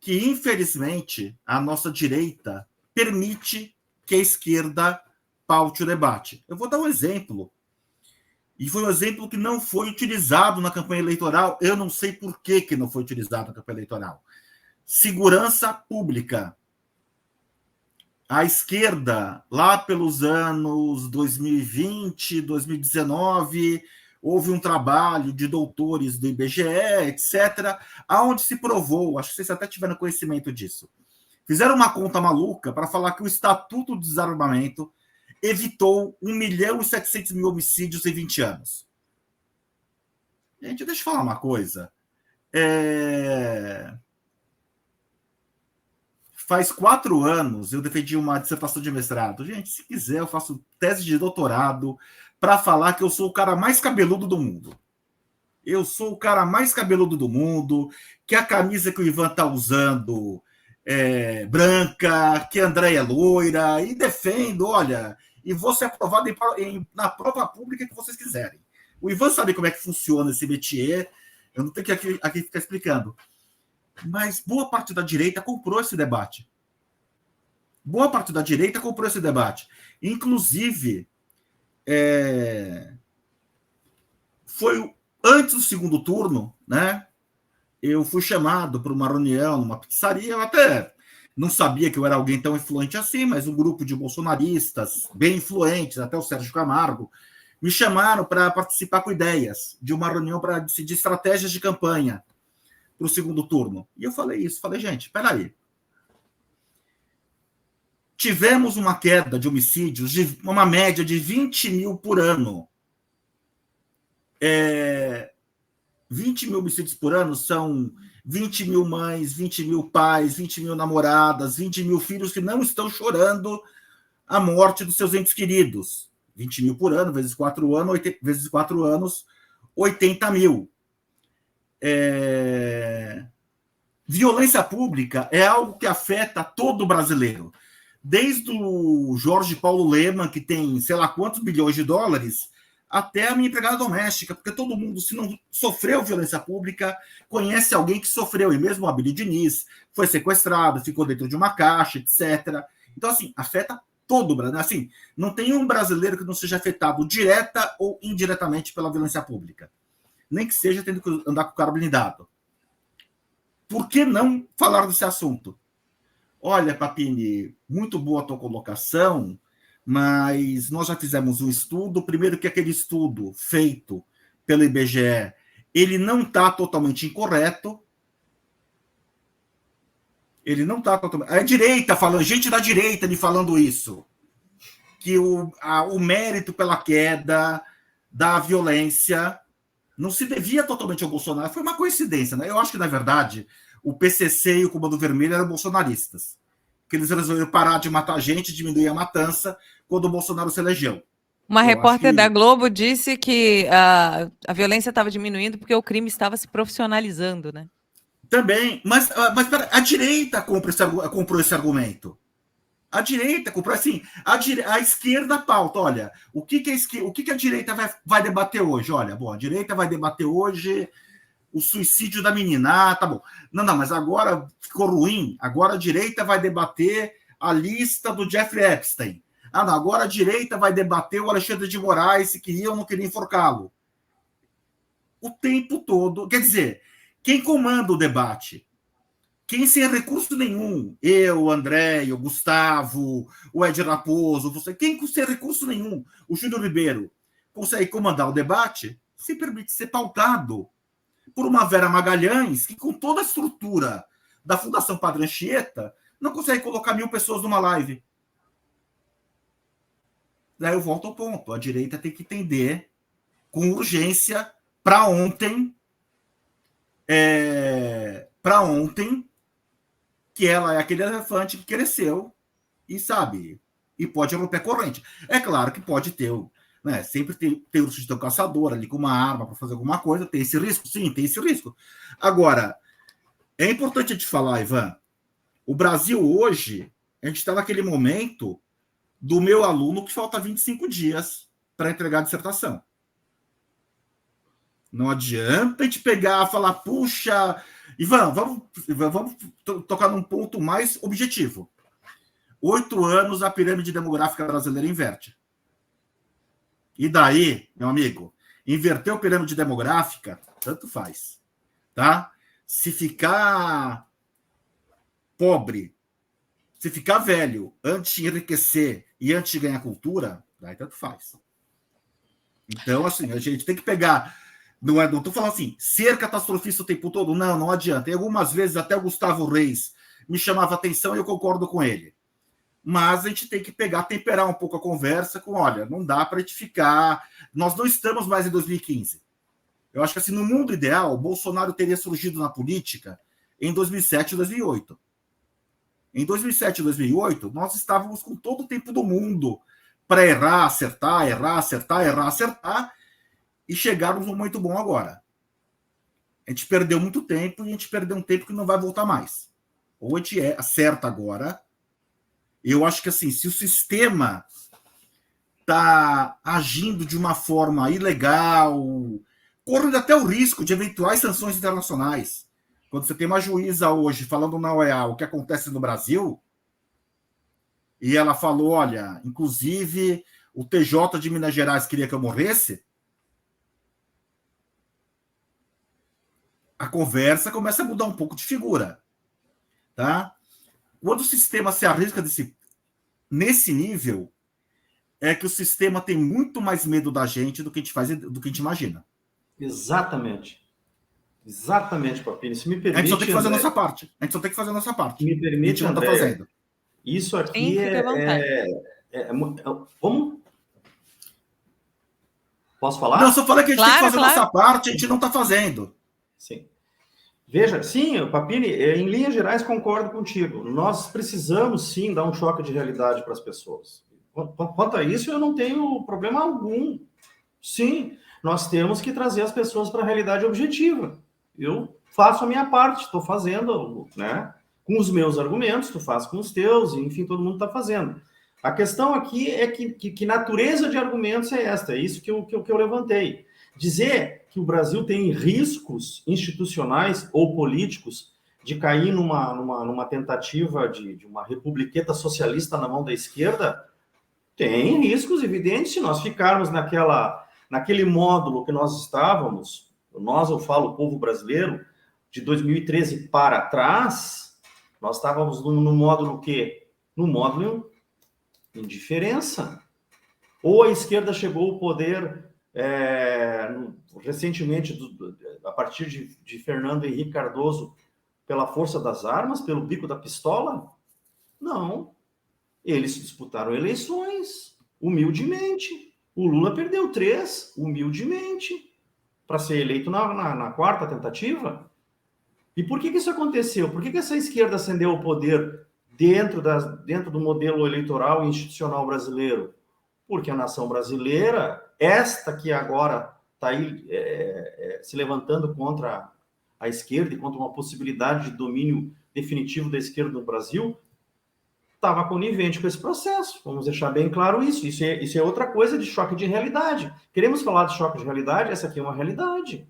que, infelizmente, a nossa direita permite que a esquerda paute o debate. Eu vou dar um exemplo. E foi um exemplo que não foi utilizado na campanha eleitoral. Eu não sei por que não foi utilizado na campanha eleitoral. Segurança pública. A esquerda, lá pelos anos 2020, 2019, houve um trabalho de doutores do IBGE, etc., aonde se provou, acho que vocês até tiveram conhecimento disso, fizeram uma conta maluca para falar que o Estatuto do Desarmamento evitou 1.700.000 homicídios em 20 anos. Gente, deixa eu falar uma coisa. Faz 4 anos eu defendi uma dissertação de mestrado. Gente, se quiser, eu faço tese de doutorado para falar que eu sou o cara mais cabeludo do mundo. Eu sou o cara mais cabeludo do mundo, que a camisa que o Ivan está usando é branca, que a Andréia é loira, e defendo, olha, e vou ser aprovado na prova pública que vocês quiserem. O Ivan sabe como é que funciona esse métier, eu não tenho que aqui ficar explicando. Mas boa parte da direita comprou esse debate. Inclusive, foi antes do segundo turno, né? Eu fui chamado para uma reunião numa pizzaria, eu até não sabia que eu era alguém tão influente assim, mas um grupo de bolsonaristas bem influentes, até o Sérgio Camargo, me chamaram para participar com ideias de uma reunião para decidir estratégias de campanha para o segundo turno. E eu falei isso, gente, espera aí. Tivemos uma queda de homicídios de uma média de 20 mil por ano. 20 mil homicídios por ano são 20 mil mães, 20 mil pais, 20 mil namoradas, 20 mil filhos que não estão chorando a morte dos seus entes queridos. 20 mil por ano, vezes 4 anos, 80 mil. Violência pública é algo que afeta todo brasileiro. Desde o Jorge Paulo Lemann, que tem sei lá quantos bilhões de dólares, até a minha empregada doméstica, porque todo mundo, se não sofreu violência pública, conhece alguém que sofreu, e mesmo a Abílio Diniz foi sequestrado, ficou dentro de uma caixa, etc. Então, assim, afeta todo o Brasil. Assim, não tem um brasileiro que não seja afetado direta ou indiretamente pela violência pública. Nem que seja tendo que andar com o carro blindado. Por que não falar desse assunto? Olha, Papini, muito boa a tua colocação, mas nós já fizemos um estudo. Primeiro que aquele estudo feito pelo IBGE, ele não está totalmente incorreto. Ele não está totalmente... A direita falando, gente da direita me falando isso. Que o mérito pela queda da violência não se devia totalmente ao Bolsonaro. Foi uma coincidência, né? Eu acho que, na verdade, o PCC e o Comando Vermelho eram bolsonaristas. Que eles resolveram parar de matar gente, diminuir a matança, quando o Bolsonaro se elegeu. Uma Eu repórter acho que... da Globo disse que a violência estava diminuindo porque o crime estava se profissionalizando, né? Também, mas pera, a direita comprou esse argumento. A direita comprou assim, a esquerda pauta. Olha, o que a direita vai debater hoje? Olha, bom, a direita vai debater hoje o suicídio da menina. Ah, tá bom. Não, mas agora ficou ruim. Agora a direita vai debater a lista do Jeffrey Epstein. Ah, não, agora a direita vai debater o Alexandre de Moraes, se queria ou não queria enforcá-lo. O tempo todo. Quer dizer, quem comanda o debate? Quem sem recurso nenhum, eu, o André, o Gustavo, o Ed Raposo, você, quem sem recurso nenhum, o Júlio Ribeiro, consegue comandar o debate, se permite ser pautado por uma Vera Magalhães, que com toda a estrutura da Fundação Padre Anchieta, não consegue colocar 1.000 pessoas numa live. Daí eu volto ao ponto. A direita tem que entender com urgência para ontem, que ela é aquele elefante que cresceu e sabe, e pode romper a corrente. É claro que pode ter, né, sempre tem o sujeito caçador ali com uma arma para fazer alguma coisa, tem esse risco? Sim, tem esse risco. Agora, é importante a gente falar, Ivan, o Brasil hoje, a gente está naquele momento do meu aluno que falta 25 dias para entregar a dissertação. Não adianta a gente pegar e falar, puxa, Ivan, vamos tocar num ponto mais objetivo. 8 anos, a pirâmide demográfica brasileira inverte. E daí, meu amigo, inverter a pirâmide demográfica, tanto faz. Tá? Se ficar pobre, se ficar velho, antes de enriquecer e antes de ganhar cultura, daí tanto faz. Então, assim, a gente tem que pegar... Não estou falando assim, ser catastrofista o tempo todo. Não adianta. E algumas vezes até o Gustavo Reis me chamava atenção e eu concordo com ele. Mas a gente tem que temperar um pouco a conversa com, olha, não dá para a gente ficar... Nós não estamos mais em 2015. Eu acho que assim, no mundo ideal, o Bolsonaro teria surgido na política em 2007 e 2008. Em 2007 e 2008, nós estávamos com todo o tempo do mundo para errar, acertar, e chegarmos num momento bom agora. A gente perdeu muito tempo e a gente perdeu um tempo que não vai voltar mais. Ou a gente acerta agora. Eu acho que assim, se o sistema está agindo de uma forma ilegal, correndo até o risco de eventuais sanções internacionais. Quando você tem uma juíza hoje falando na OEA o que acontece no Brasil, e ela falou, olha, inclusive o TJ de Minas Gerais queria que eu morresse, a conversa começa a mudar um pouco de figura. Tá? Quando o sistema se arrisca nesse nível, é que o sistema tem muito mais medo da gente do que a gente imagina. Exatamente. Exatamente, Papini. Se me permite, a gente só tem que fazer a nossa parte. A gente só tem que fazer a nossa parte. Me permite, a gente não está fazendo. Isso aqui Sim, vamos... Posso falar? Não, só falei que a gente tem que fazer a nossa parte, a gente não está fazendo. Sim. Veja, sim, Papini, em linhas gerais concordo contigo. Nós precisamos, sim, dar um choque de realidade para as pessoas. Quanto a isso, eu não tenho problema algum. Sim, nós temos que trazer as pessoas para a realidade objetiva. Eu faço a minha parte, estou fazendo, né? Com os meus argumentos, tu faz com os teus, enfim, todo mundo está fazendo. A questão aqui é que natureza de argumentos é esta, é isso que eu levantei. Dizer que o Brasil tem riscos institucionais ou políticos de cair numa tentativa de uma republiqueta socialista na mão da esquerda, tem riscos evidentes se nós ficarmos naquele módulo que nós estávamos, eu falo o povo brasileiro, de 2013 para trás, nós estávamos no módulo o quê? No módulo indiferença. Ou a esquerda chegou ao poder recentemente, a partir de Fernando Henrique Cardoso, pela força das armas, pelo bico da pistola? Não. Eles disputaram eleições, humildemente. O Lula perdeu 3, humildemente. para ser eleito na quarta tentativa. E por que isso aconteceu? Por que essa esquerda ascendeu ao poder dentro do modelo eleitoral e institucional brasileiro? Porque a nação brasileira, esta que agora está aí se levantando contra a esquerda e contra uma possibilidade de domínio definitivo da esquerda no Brasil, estava conivente com esse processo. Vamos deixar bem claro isso. Isso é outra coisa de choque de realidade. Queremos falar de choque de realidade? Essa aqui é uma realidade.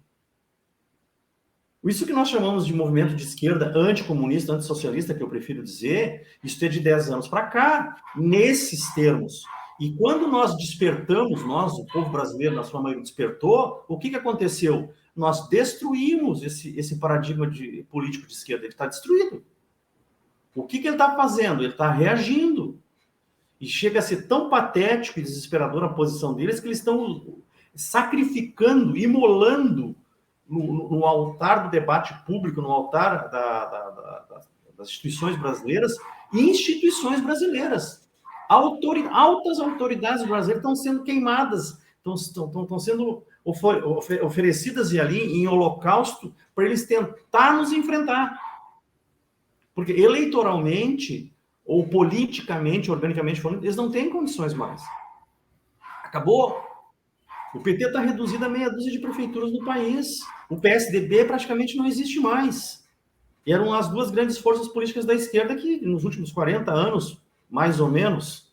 Isso que nós chamamos de movimento de esquerda anticomunista, antissocialista, que eu prefiro dizer, isso é de 10 anos para cá, nesses termos. E quando nós despertamos, o povo brasileiro, na sua maioria, despertou, o que aconteceu? Nós destruímos esse paradigma político de esquerda. Ele está destruído. O que ele está fazendo? Ele está reagindo. E chega a ser tão patético e desesperador a posição deles que eles estão sacrificando, imolando no altar do debate público, no altar das instituições brasileiras, altas autoridades brasileiras estão sendo queimadas, estão sendo oferecidas ali em holocausto para eles tentar nos enfrentar. Porque eleitoralmente, ou politicamente, organicamente falando, eles não têm condições mais. Acabou. O PT está reduzido a meia dúzia de prefeituras no país. O PSDB praticamente não existe mais. E eram as duas grandes forças políticas da esquerda que, nos últimos 40 anos, mais ou menos.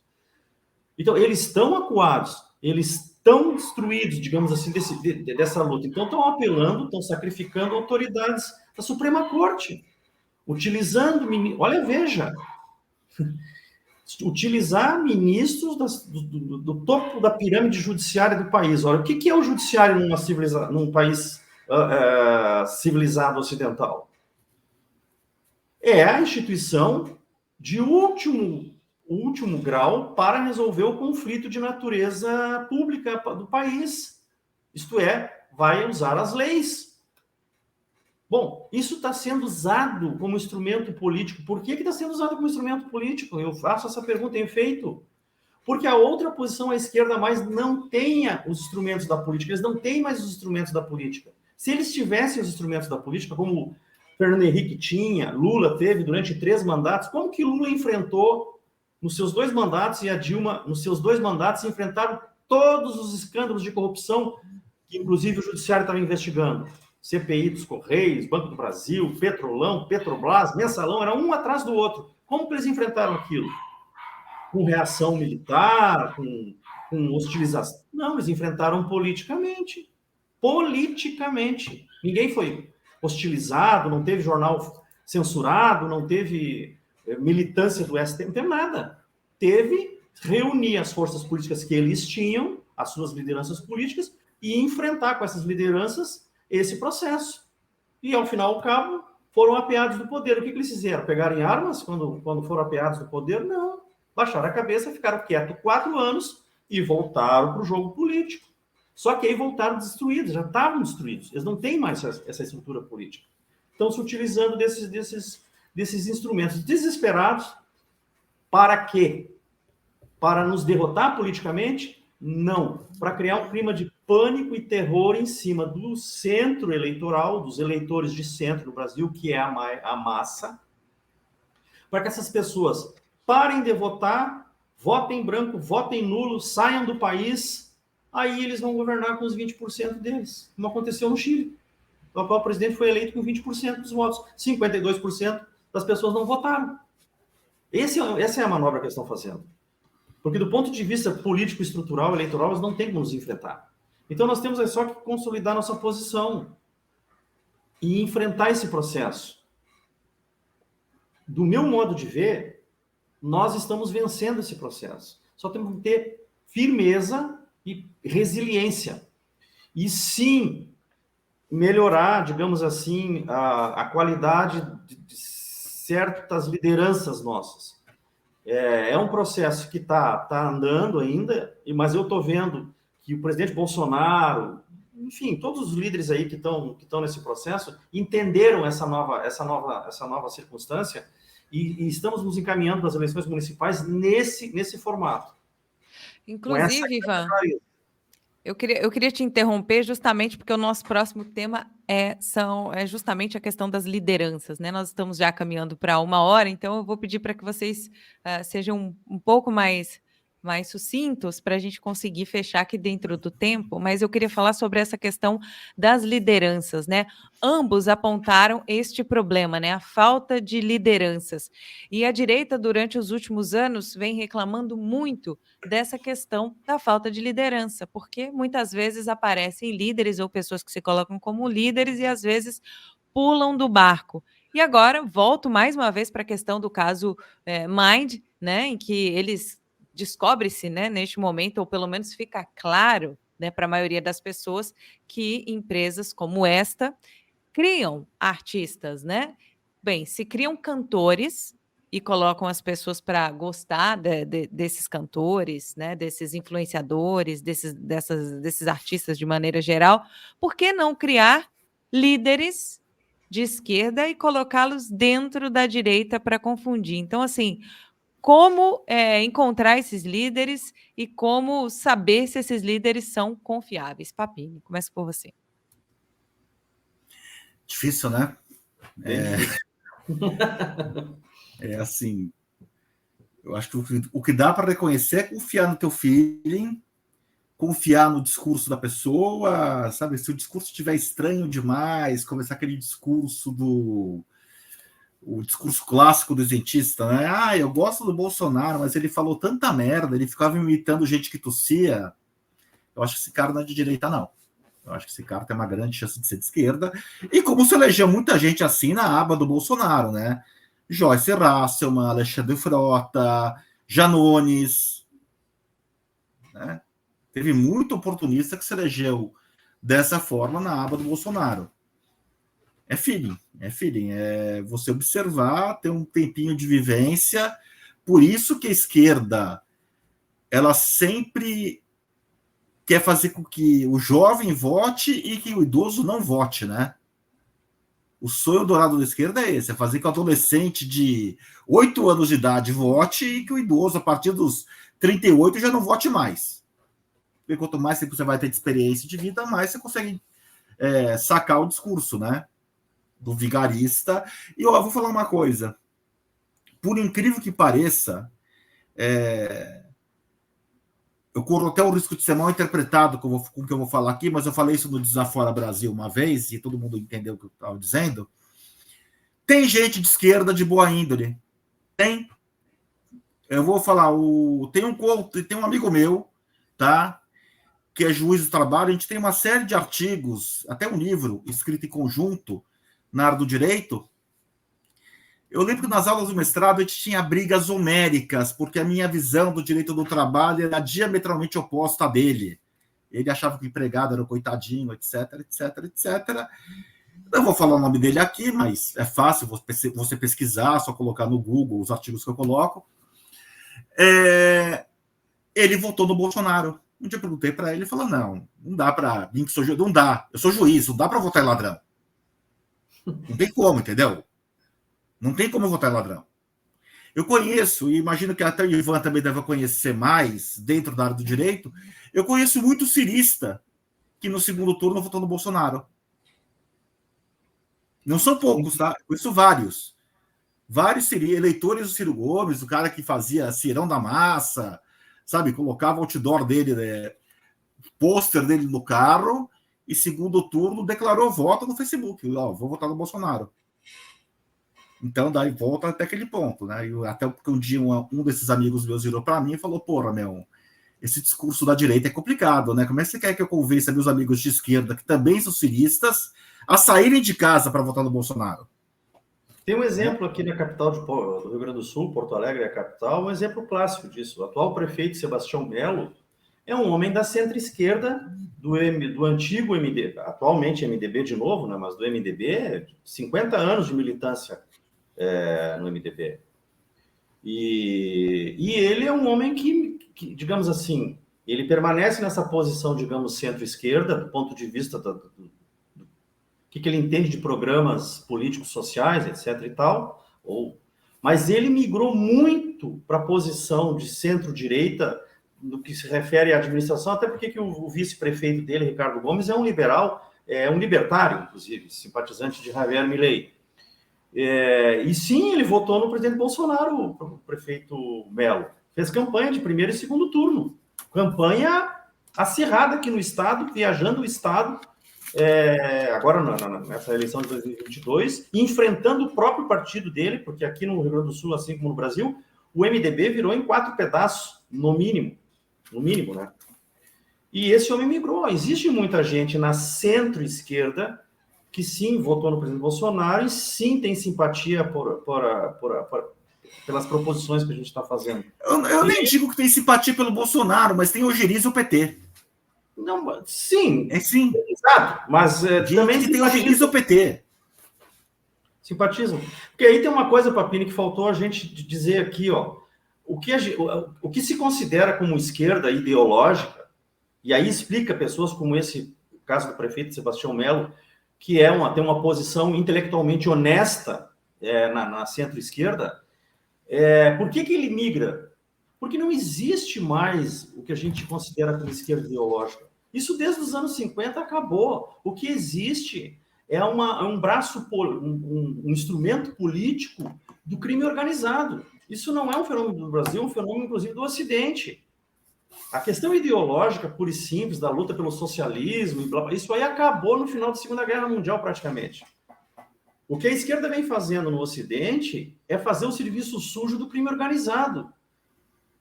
Então, eles estão acuados, eles estão destruídos, digamos assim, dessa luta. Então, estão apelando, estão sacrificando autoridades da Suprema Corte. Utilizando... Olha, veja... Utilizar ministros do topo da pirâmide judiciária do país. Olha, o que é o judiciário num país civilizado ocidental? É a instituição de último grau para resolver o conflito de natureza pública do país. Isto é, vai usar as leis. Bom, isso está sendo usado como instrumento político. Por que está sendo usado como instrumento político? Eu faço essa pergunta, tenho feito. Porque a outra posição, a esquerda, mais não tenha os instrumentos da política. Eles não têm mais os instrumentos da política. Se eles tivessem os instrumentos da política, como Fernando Henrique tinha, Lula teve durante 3 mandatos, como que Lula enfrentou nos seus 2 mandatos e a Dilma, nos seus 2 mandatos, enfrentaram todos os escândalos de corrupção que, inclusive, o judiciário estava investigando? CPI dos Correios, Banco do Brasil, Petrolão, Petrobras, Mensalão, era um atrás do outro. Como que eles enfrentaram aquilo? Com reação militar, com hostilização? Não, eles enfrentaram politicamente. Politicamente. Ninguém foi hostilizado, não teve jornal censurado, não teve militância do STF, não teve nada. Teve reunir as forças políticas que eles tinham, as suas lideranças políticas, e enfrentar com essas lideranças esse processo. E, ao final do cabo, foram apeados do poder. O que eles fizeram? Pegaram armas quando foram apeados do poder? Não. Baixaram a cabeça, ficaram quietos 4 anos e voltaram para o jogo político. Só que aí voltaram destruídos, já estavam destruídos. Eles não têm mais essa estrutura política. Estão se utilizando desses instrumentos desesperados. Para quê? Para nos derrotar politicamente? Não. Para criar um clima de pânico e terror em cima do centro eleitoral, dos eleitores de centro do Brasil, que é a massa, para que essas pessoas parem de votar, votem branco, votem nulo, saiam do país, aí eles vão governar com os 20% deles, como aconteceu no Chile. O atual presidente foi eleito com 20% dos votos, 52% das pessoas não votaram. Essa é a manobra que eles estão fazendo. Porque do ponto de vista político, estrutural, eleitoral, eles não têm como nos enfrentar. Então nós temos só que consolidar nossa posição e enfrentar esse processo. Do meu modo de ver, nós estamos vencendo esse processo. Só temos que ter firmeza e resiliência. E sim, melhorar, digamos assim, a qualidade de certas lideranças nossas. É um processo que está andando ainda, mas eu estou vendo que o presidente Bolsonaro, enfim, todos os líderes aí que estão nesse processo entenderam essa nova circunstância e estamos nos encaminhando para as eleições municipais nesse formato. Inclusive, Ivan, Eu queria te interromper justamente porque o nosso próximo tema é justamente a questão das lideranças, né? Nós estamos já caminhando para 1 hora, então eu vou pedir para que vocês sejam um pouco mais sucintos para a gente conseguir fechar aqui dentro do tempo, mas eu queria falar sobre essa questão das lideranças, né? Ambos apontaram este problema, né? A falta de lideranças. E a direita, durante os últimos anos, vem reclamando muito dessa questão da falta de liderança, porque muitas vezes aparecem líderes ou pessoas que se colocam como líderes e às vezes pulam do barco. E agora volto mais uma vez para a questão do caso Mind, né, em que eles descobre-se, né, neste momento, ou pelo menos fica claro, né, para a maioria das pessoas, que empresas como esta criam artistas, né? Bem, se criam cantores e colocam as pessoas para gostar desses cantores, né, desses influenciadores, desses artistas de maneira geral, por que não criar líderes de esquerda e colocá-los dentro da direita para confundir? Então, assim, como encontrar esses líderes e como saber se esses líderes são confiáveis? Papini, começa por você. Difícil, né? Assim, eu acho que o que dá para reconhecer é confiar no teu feeling, confiar no discurso da pessoa, sabe? Se o discurso estiver estranho demais, começar aquele discurso o discurso clássico do isentista, né? Ah, eu gosto do Bolsonaro, mas ele falou tanta merda, ele ficava imitando gente que tossia. Eu acho que esse cara não é de direita, não. Eu acho que esse cara tem uma grande chance de ser de esquerda. E como se elegeu muita gente assim na aba do Bolsonaro, né? Joyce Hasselman, Alexandre Frota, Janones, né? Teve muito oportunista que se elegeu dessa forma na aba do Bolsonaro. É feeling, é você observar, ter um tempinho de vivência. Por isso que a esquerda, ela sempre quer fazer com que o jovem vote e que o idoso não vote, né? O sonho dourado da esquerda é esse, é fazer que o adolescente de 8 anos de idade vote e que o idoso, a partir dos 38, já não vote mais. Porque quanto mais tempo você vai ter de experiência de vida, mais você consegue sacar o discurso, né? Do vigarista. E eu vou falar uma coisa. Por incrível que pareça, eu corro até o risco de ser mal interpretado com o que eu vou falar aqui, mas eu falei isso no Desafora Brasil uma vez, e todo mundo entendeu o que eu estava dizendo. Tem gente de esquerda de boa índole. Tem. Eu vou falar, tem um amigo meu, tá? Que é juiz do trabalho, a gente tem uma série de artigos, até um livro escrito em conjunto na área do direito. Eu lembro que nas aulas do mestrado a gente tinha brigas homéricas, porque a minha visão do direito do trabalho era diametralmente oposta à dele. Ele achava que o empregado era um coitadinho, etc, etc, etc. Não vou falar o nome dele aqui, mas é fácil você pesquisar, só colocar no Google os artigos que eu coloco. Ele votou no Bolsonaro. Um dia eu perguntei para ele, ele falou, não dá para mim que sou juiz, não dá, eu sou juiz, não dá para votar em ladrão. Não tem como, entendeu? Não tem como votar em ladrão. Eu conheço, e imagino que até o Ivan também deve conhecer mais, dentro da área do direito, eu conheço muito cirista que no segundo turno votou no Bolsonaro. Não são poucos, tá? Eu conheço vários. Vários eleitores do Ciro Gomes, o cara que fazia Cirão da Massa, sabe? Colocava outdoor dele, pôster dele no carro, e segundo turno declarou voto no Facebook. Ó, vou votar no Bolsonaro. Então, daí volta até aquele ponto, né? Até porque um dia um desses amigos meus virou para mim e falou, porra, esse discurso da direita é complicado, né? Como é que você quer que eu convença meus amigos de esquerda, que também são ciristas, a saírem de casa para votar no Bolsonaro? Tem um exemplo aqui na capital do Rio Grande do Sul, Porto Alegre é a capital, um exemplo clássico disso. O atual prefeito Sebastião Melo é um homem da centro-esquerda do antigo MDB, atualmente MDB de novo, né? Mas do MDB, 50 anos de militância no MDB. E ele é um homem que, digamos assim, ele permanece nessa posição, digamos, centro-esquerda, do ponto de vista do que ele entende de programas políticos sociais, etc. e tal, mas ele migrou muito para a posição de centro-direita no que se refere à administração, até porque que o vice-prefeito dele, Ricardo Gomes, é um liberal, é um libertário, inclusive, simpatizante de Javier Milei. E sim, ele votou no presidente Bolsonaro, o prefeito Melo. Fez campanha de primeiro e segundo turno. Campanha acirrada aqui no estado, viajando o estado, agora nessa eleição de 2022, enfrentando o próprio partido dele, porque aqui no Rio Grande do Sul, assim como no Brasil, o MDB virou em 4 pedaços, no mínimo, né? E esse homem migrou. Existe muita gente na centro-esquerda que sim votou no presidente Bolsonaro e sim tem simpatia pelas proposições que a gente está fazendo. Eu nem digo que tem simpatia pelo Bolsonaro, mas tem ojeriza o PT. Não, sim. Sim. Exato. Mas também que tem ojeriza o PT. Simpatizam. Porque aí tem uma coisa, Papini, que faltou a gente dizer aqui, ó. O que se considera como esquerda ideológica, e aí explica pessoas como esse caso do prefeito Sebastião Melo, que tem uma posição intelectualmente honesta na centro-esquerda, por que ele migra? Porque não existe mais o que a gente considera como esquerda ideológica. Isso desde os anos 50 acabou. O que existe é um braço, um instrumento político do crime organizado. Isso não é um fenômeno do Brasil, é um fenômeno, inclusive, do Ocidente. A questão ideológica, pura e simples, da luta pelo socialismo, isso aí acabou no final da Segunda Guerra Mundial, praticamente. O que a esquerda vem fazendo no Ocidente é fazer o serviço sujo do crime organizado.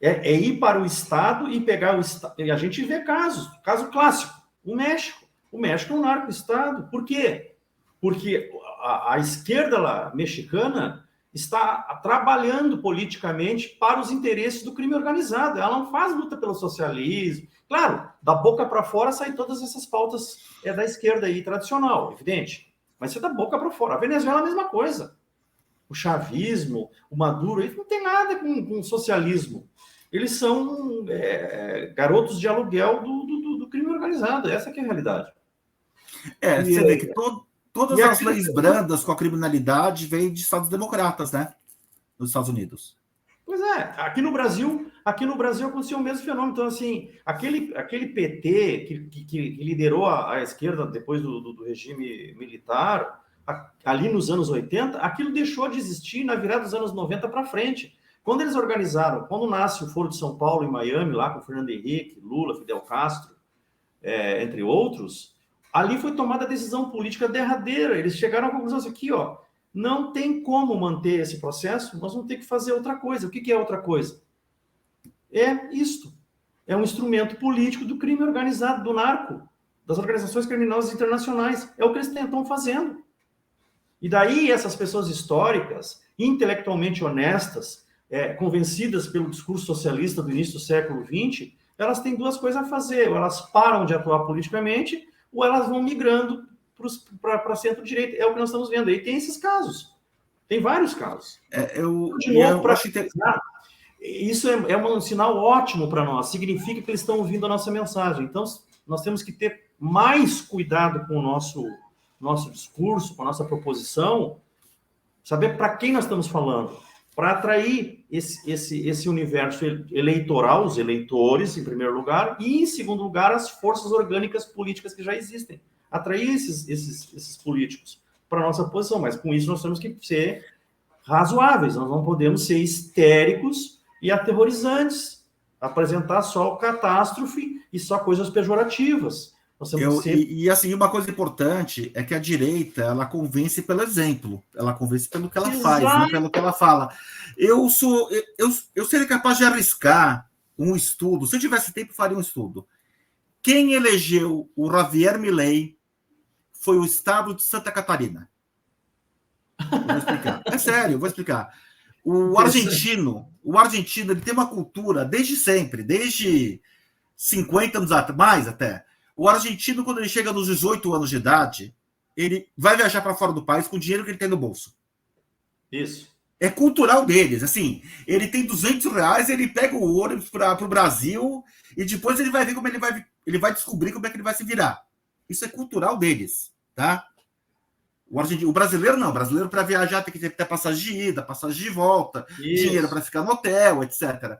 É ir para o Estado e pegar o Estado. E a gente vê caso clássico, o México. O México é um narco-estado. Por quê? Porque a esquerda lá, mexicana está trabalhando politicamente para os interesses do crime organizado. Ela não faz luta pelo socialismo. Claro, da boca para fora saem todas essas pautas da esquerda aí, tradicional, evidente. Mas é da boca para fora. A Venezuela é a mesma coisa. O chavismo, o Maduro, eles não tem nada com socialismo. Eles são garotos de aluguel do crime organizado. Essa que é a realidade. Você vê que todas as leis brandas com a criminalidade vêm de estados democratas, né? Nos Estados Unidos. Pois é, aqui no Brasil aconteceu o mesmo fenômeno. Então, assim, aquele PT que liderou a esquerda depois do regime militar, ali nos anos 80, aquilo deixou de existir na virada dos anos 90 para frente. Quando eles organizaram, quando nasce o Foro de São Paulo em Miami, lá com Fernando Henrique, Lula, Fidel Castro, entre outros, ali foi tomada a decisão política derradeira. Eles chegaram à conclusão assim, aqui, ó, não tem como manter esse processo, nós vamos ter que fazer outra coisa. O que é outra coisa? É isto. É um instrumento político do crime organizado, do narco, das organizações criminosas internacionais. É o que eles estão fazendo. E daí essas pessoas históricas, intelectualmente honestas, convencidas pelo discurso socialista do início do século XX, elas têm duas coisas a fazer. Ou elas param de atuar politicamente, ou elas vão migrando para centro-direita. É o que nós estamos vendo aí. Tem esses casos. Tem vários casos. Isso é um sinal ótimo para nós. Significa que eles estão ouvindo a nossa mensagem. Então, nós temos que ter mais cuidado com o nosso discurso, com a nossa proposição, saber para quem nós estamos falando, para atrair esse universo eleitoral, os eleitores, em primeiro lugar, e, em segundo lugar, as forças orgânicas políticas que já existem. Atrair esses políticos para a nossa posição, mas com isso nós temos que ser razoáveis, nós não podemos ser histéricos e aterrorizantes, apresentar só catástrofe e só coisas pejorativas. E assim, uma coisa importante é que a direita, ela convence pelo exemplo, ela convence pelo que ela faz, não pelo que ela fala. Eu seria capaz de arriscar um estudo, se eu tivesse tempo, faria um estudo. Quem elegeu o Javier Milei foi o estado de Santa Catarina. Eu vou explicar. É sério, eu vou explicar. O argentino, ele tem uma cultura desde sempre, desde 50 anos atrás, mais até. O argentino, quando ele chega nos 18 anos de idade, ele vai viajar para fora do país com o dinheiro que ele tem no bolso. Isso. É cultural deles. Assim, ele tem R$200, ele pega o ônibus para o Brasil e depois ele vai ver como ele vai descobrir como é que ele vai se virar. Isso é cultural deles, tá? O brasileiro não. O brasileiro, para viajar, tem que ter passagem de ida, passagem de volta, dinheiro para ficar no hotel, etc.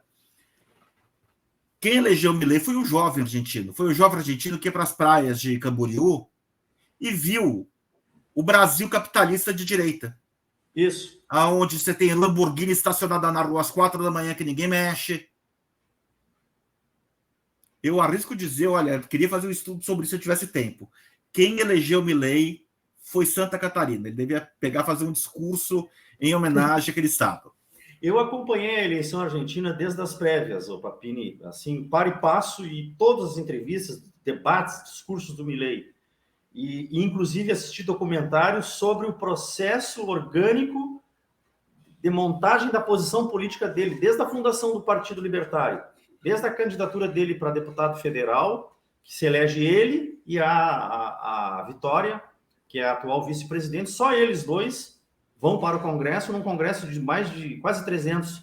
Quem elegeu Milei foi o jovem argentino. Foi o jovem argentino que ia para as praias de Camboriú e viu o Brasil capitalista de direita. Isso. Aonde você tem Lamborghini estacionada na rua às 4 da manhã que ninguém mexe. Eu arrisco dizer, olha, eu queria fazer um estudo sobre isso se eu tivesse tempo. Quem elegeu Milei foi Santa Catarina. Ele devia fazer um discurso em homenagem àquele estado. Eu acompanhei a eleição argentina desde as prévias, o Papini, assim, para e passo, e todas as entrevistas, debates, discursos do Milei. E inclusive, assisti documentários sobre o processo orgânico de montagem da posição política dele, desde a fundação do Partido Libertário, desde a candidatura dele para deputado federal, que se elege ele e a Vitória, que é a atual vice-presidente, só eles dois vão para o Congresso, num Congresso de mais de quase 300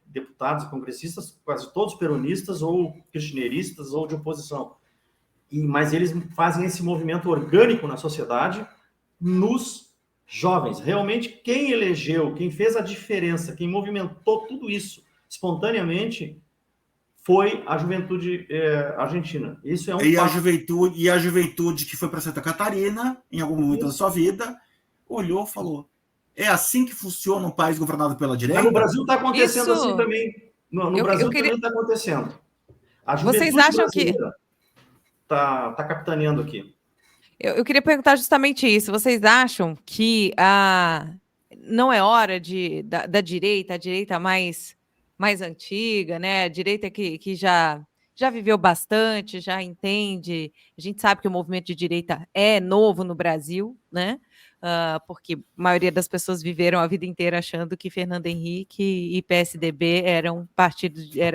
deputados e congressistas, quase todos peronistas ou kirchneristas ou de oposição. Mas eles fazem esse movimento orgânico na sociedade, nos jovens. Realmente, quem elegeu, quem fez a diferença, quem movimentou tudo isso espontaneamente foi a juventude argentina. Isso é um a juventude que foi para Santa Catarina, em algum momento da sua vida, olhou e falou: é assim que funciona um país governado pela direita? Mas no Brasil está acontecendo assim também. No Brasil também está acontecendo. A juventude Vocês acham que está capitaneando aqui? Eu queria perguntar justamente isso. Vocês acham que não é hora da direita, a direita mais antiga, né? A direita que já viveu bastante, já entende. A gente sabe que o movimento de direita é novo no Brasil, né? Porque a maioria das pessoas viveram a vida inteira achando que Fernando Henrique e PSDB era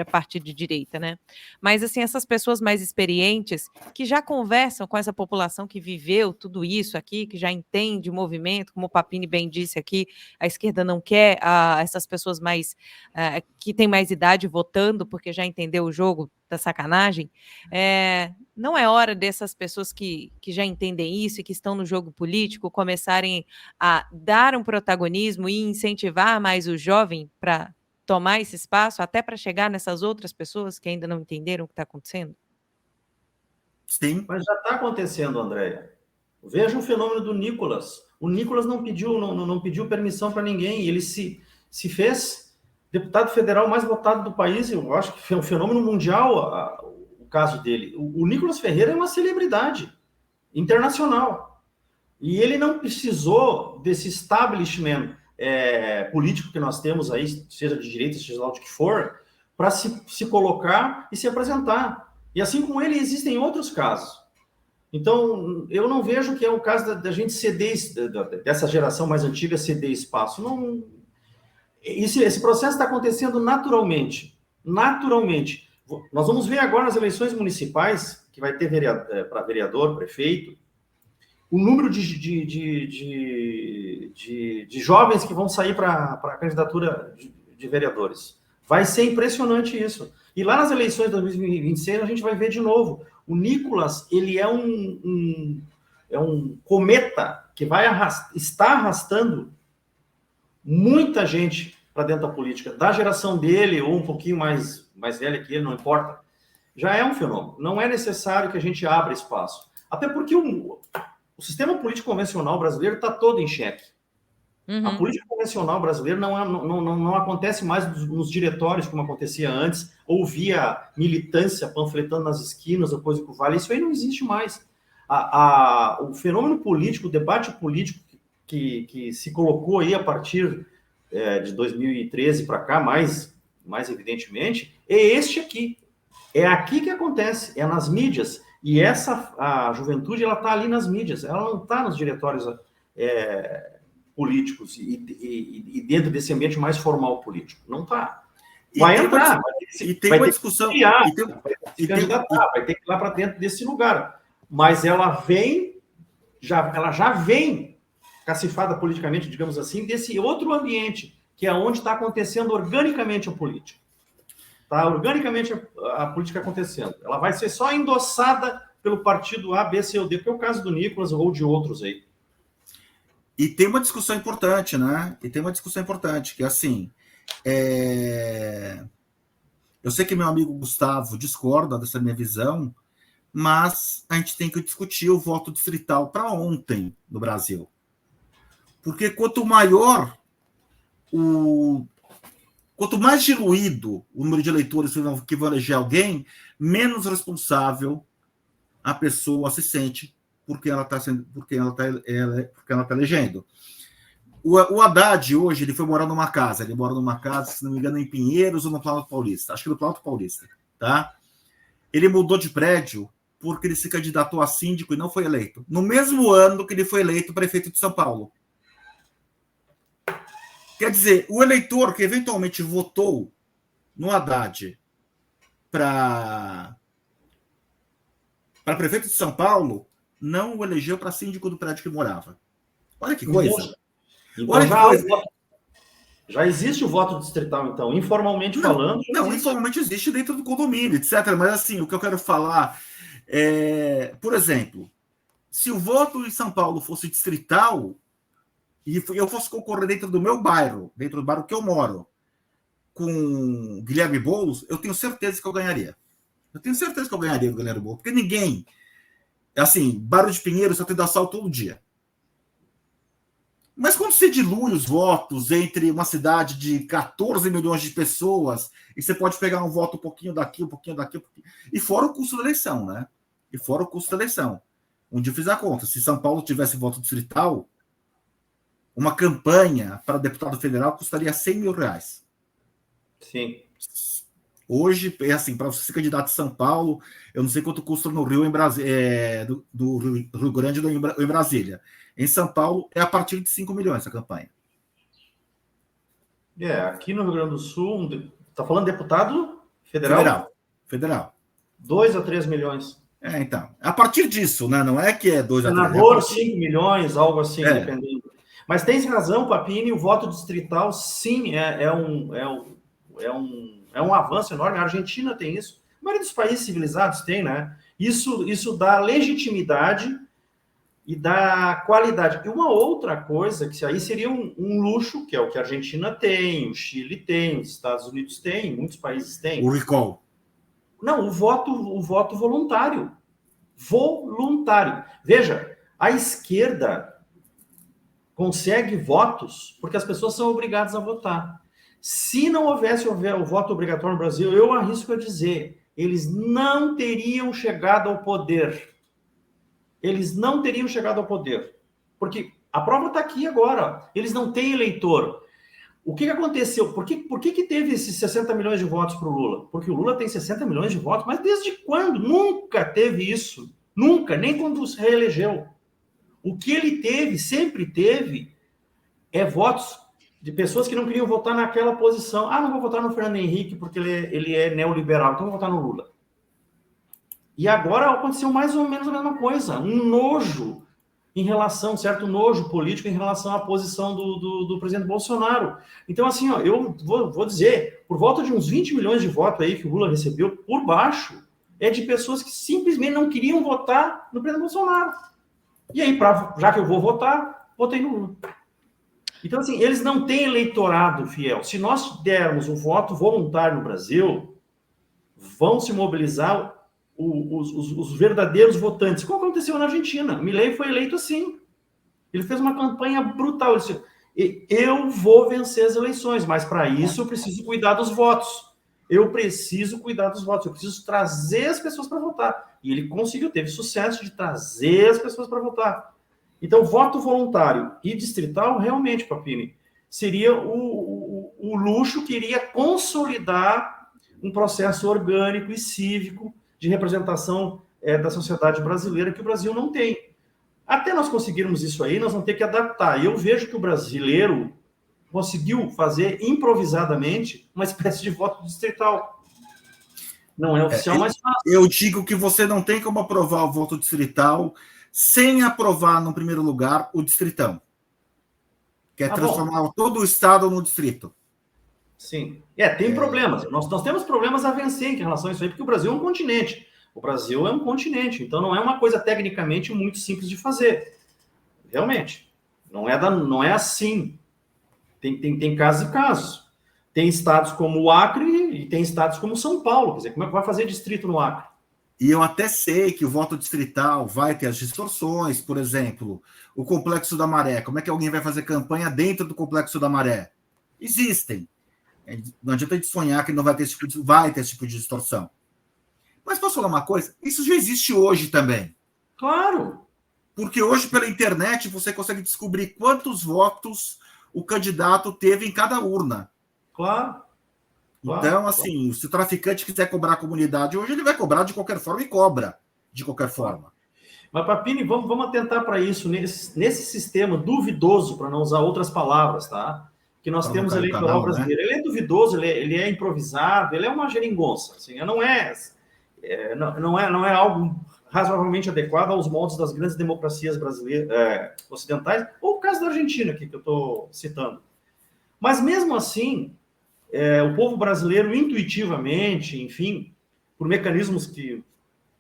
partido de direita, né? Mas, assim, essas pessoas mais experientes, que já conversam com essa população que viveu tudo isso aqui, que já entende o movimento, como o Papini bem disse aqui, a esquerda não quer essas pessoas que têm mais idade votando, porque já entendeu o jogo da sacanagem. Não é hora dessas pessoas que já entendem isso e que estão no jogo político começarem a dar um protagonismo e incentivar mais o jovem para tomar esse espaço, até para chegar nessas outras pessoas que ainda não entenderam o que está acontecendo? Sim. Mas já está acontecendo, Andréia. Veja o fenômeno do Nicolas. O Nicolas não pediu permissão para ninguém. Ele se fez deputado federal mais votado do país. Eu acho que foi um fenômeno mundial o caso dele. O Nicolas Ferreira é uma celebridade internacional. E ele não precisou desse establishment político que nós temos aí, seja de direita, seja lá de que for, para se colocar e se apresentar. E assim como ele, existem outros casos. Então, eu não vejo que é o caso da gente ceder, dessa geração mais antiga, ceder espaço. Não, esse processo está acontecendo naturalmente. Naturalmente. Nós vamos ver agora nas eleições municipais, que vai ter para vereador, prefeito, o número de jovens que vão sair para a candidatura de vereadores. Vai ser impressionante isso. E lá nas eleições de 2026, a gente vai ver de novo. O Nicolas, ele é um cometa que está arrastando muita gente para dentro da política. Da geração dele, ou um pouquinho mais velha que ele, não importa. Já é um fenômeno. Não é necessário que a gente abra espaço. Até porque o sistema político convencional brasileiro está todo em xeque. Uhum. A política convencional brasileira não acontece mais nos diretórios como acontecia antes, ou via militância panfletando nas esquinas, ou coisa que vale. Isso aí não existe mais. O fenômeno político, o debate político que se colocou aí a partir de 2013 para cá, mais evidentemente, é este aqui. É aqui que acontece, é nas mídias. E a juventude, ela está ali nas mídias, ela não está nos diretórios políticos e dentro desse ambiente mais formal político. Não está. Vai entrar. Tem uma discussão. Vai ter que ir lá para dentro desse lugar. Mas ela já vem cacifada politicamente, digamos assim, desse outro ambiente, que é onde está acontecendo organicamente a política. Está organicamente a política acontecendo. Ela vai ser só endossada pelo partido A, B, C ou D, que é o caso do Nicolas ou de outros aí. E tem uma discussão importante, né? Que é assim, Eu sei que meu amigo Gustavo discorda dessa minha visão, mas a gente tem que discutir o voto distrital para ontem no Brasil. Porque quanto mais diluído o número de eleitores que vão eleger alguém, menos responsável a pessoa se sente porque ela está elegendo. O Haddad, hoje, ele foi morar numa casa. Ele mora numa casa, se não me engano, em Pinheiros ou no Planalto Paulista. Acho que no Planalto Paulista. Tá? Ele mudou de prédio porque ele se candidatou a síndico e não foi eleito. No mesmo ano que ele foi eleito prefeito de São Paulo. Quer dizer, o eleitor que eventualmente votou no Haddad para prefeito de São Paulo não o elegeu para síndico do prédio que morava. Olha que coisa. Então, já existe o voto distrital, então, informalmente falando. Não, informalmente existe dentro do condomínio, etc. Mas, assim, o que eu quero falar é, por exemplo, se o voto em São Paulo fosse distrital e eu fosse concorrer dentro do meu bairro, dentro do bairro que eu moro, com Guilherme Boulos, eu tenho certeza que eu ganharia. Eu tenho certeza que eu ganharia o Guilherme Boulos, porque ninguém... Assim, bairro de Pinheiros só tem assalto todo dia. Mas quando você dilui os votos entre uma cidade de 14 milhões de pessoas, e você pode pegar um voto um pouquinho daqui, um pouquinho daqui, e fora o custo da eleição, né? E fora o custo da eleição. Um dia eu fiz a conta. Se São Paulo tivesse voto distrital, uma campanha para deputado federal custaria R$100 mil. Sim. Hoje, é assim, para você ser candidato em São Paulo, eu não sei quanto custa no Rio, do Rio Grande ou em Brasília. Em São Paulo, é a partir de 5 milhões a campanha. Aqui no Rio Grande do Sul, está falando deputado federal? Federal. 2 a 3 milhões. Então. A partir disso, né? Não é que é 2 a 3 milhões. Senador, 5 milhões, algo assim, dependendo. Mas tem razão, Papini, o voto distrital, sim, é um avanço enorme. A Argentina tem isso. A maioria dos países civilizados tem, né? Isso dá legitimidade e dá qualidade. E uma outra coisa, que aí seria um luxo, que é o que a Argentina tem, o Chile tem, os Estados Unidos têm, muitos países têm. O recall. Não, o voto voluntário. Voluntário. Veja, a esquerda consegue votos porque as pessoas são obrigadas a votar. Se não houvesse o voto obrigatório no Brasil, eu arrisco a dizer, eles não teriam chegado ao poder. Eles não teriam chegado ao poder. Porque a prova está aqui agora. Eles não têm eleitor. O que aconteceu? Por que teve esses 60 milhões de votos para o Lula? Porque o Lula tem 60 milhões de votos, mas desde quando? Nunca teve isso. Nunca, nem quando se reelegeu. O que ele teve, sempre teve, é votos de pessoas que não queriam votar naquela posição. Não vou votar no Fernando Henrique porque ele é neoliberal, então vou votar no Lula. E agora aconteceu mais ou menos a mesma coisa. Um nojo um certo nojo político em relação à posição do presidente Bolsonaro. Então, assim, eu vou dizer, por volta de uns 20 milhões de votos aí que o Lula recebeu, por baixo, é de pessoas que simplesmente não queriam votar no presidente Bolsonaro. E aí, já que eu vou votar, votei no Lula. Então, assim, eles não têm eleitorado fiel. Se nós dermos um voto voluntário no Brasil, vão se mobilizar os verdadeiros votantes. Como aconteceu na Argentina. Milei foi eleito assim. Ele fez uma campanha brutal. Ele disse, eu vou vencer as eleições, mas para isso eu preciso cuidar dos votos. Eu preciso trazer as pessoas para votar. E ele conseguiu, teve sucesso de trazer as pessoas para votar. Então, voto voluntário e distrital, realmente, Papini, seria o luxo que iria consolidar um processo orgânico e cívico de representação da sociedade brasileira que o Brasil não tem. Até nós conseguirmos isso aí, nós vamos ter que adaptar. E eu vejo que o brasileiro conseguiu fazer improvisadamente uma espécie de voto distrital. Não é oficial, mas fácil. Eu digo que você não tem como aprovar o voto distrital sem aprovar, no primeiro lugar, o distritão. Que é transformar todo o estado no distrito. Sim. Tem problemas. Nós temos problemas a vencer em relação a isso aí, porque o Brasil é um continente. O Brasil é um continente, então não é uma coisa tecnicamente muito simples de fazer. Realmente. Não é assim. Tem casos e casos. tem estados como o Acre e tem estados como São Paulo. Quer dizer, como é que vai fazer distrito no Acre? E eu até sei que o voto distrital vai ter as distorções, por exemplo, o Complexo da Maré. Como é que alguém vai fazer campanha dentro do Complexo da Maré? Existem. Não adianta a gente sonhar que não vai ter esse tipo de distorção. Mas posso falar uma coisa? Isso já existe hoje também. Claro. Porque hoje, pela internet, você consegue descobrir quantos votos o candidato teve em cada urna. Claro. Então, assim, se o traficante quiser cobrar a comunidade hoje, ele vai cobrar de qualquer forma e cobra de qualquer forma. Mas, Papini, vamos atentar para isso, nesse sistema duvidoso, para não usar outras palavras, tá? Que nós temos eleitoral brasileiro. Né? Ele é duvidoso, ele é improvisado, ele é uma geringonça. Assim, não é algo razoavelmente adequado aos moldes das grandes democracias brasileiras, ocidentais, ou o caso da Argentina, aqui, que eu estou citando. Mas, mesmo assim, o povo brasileiro, intuitivamente, enfim, por mecanismos que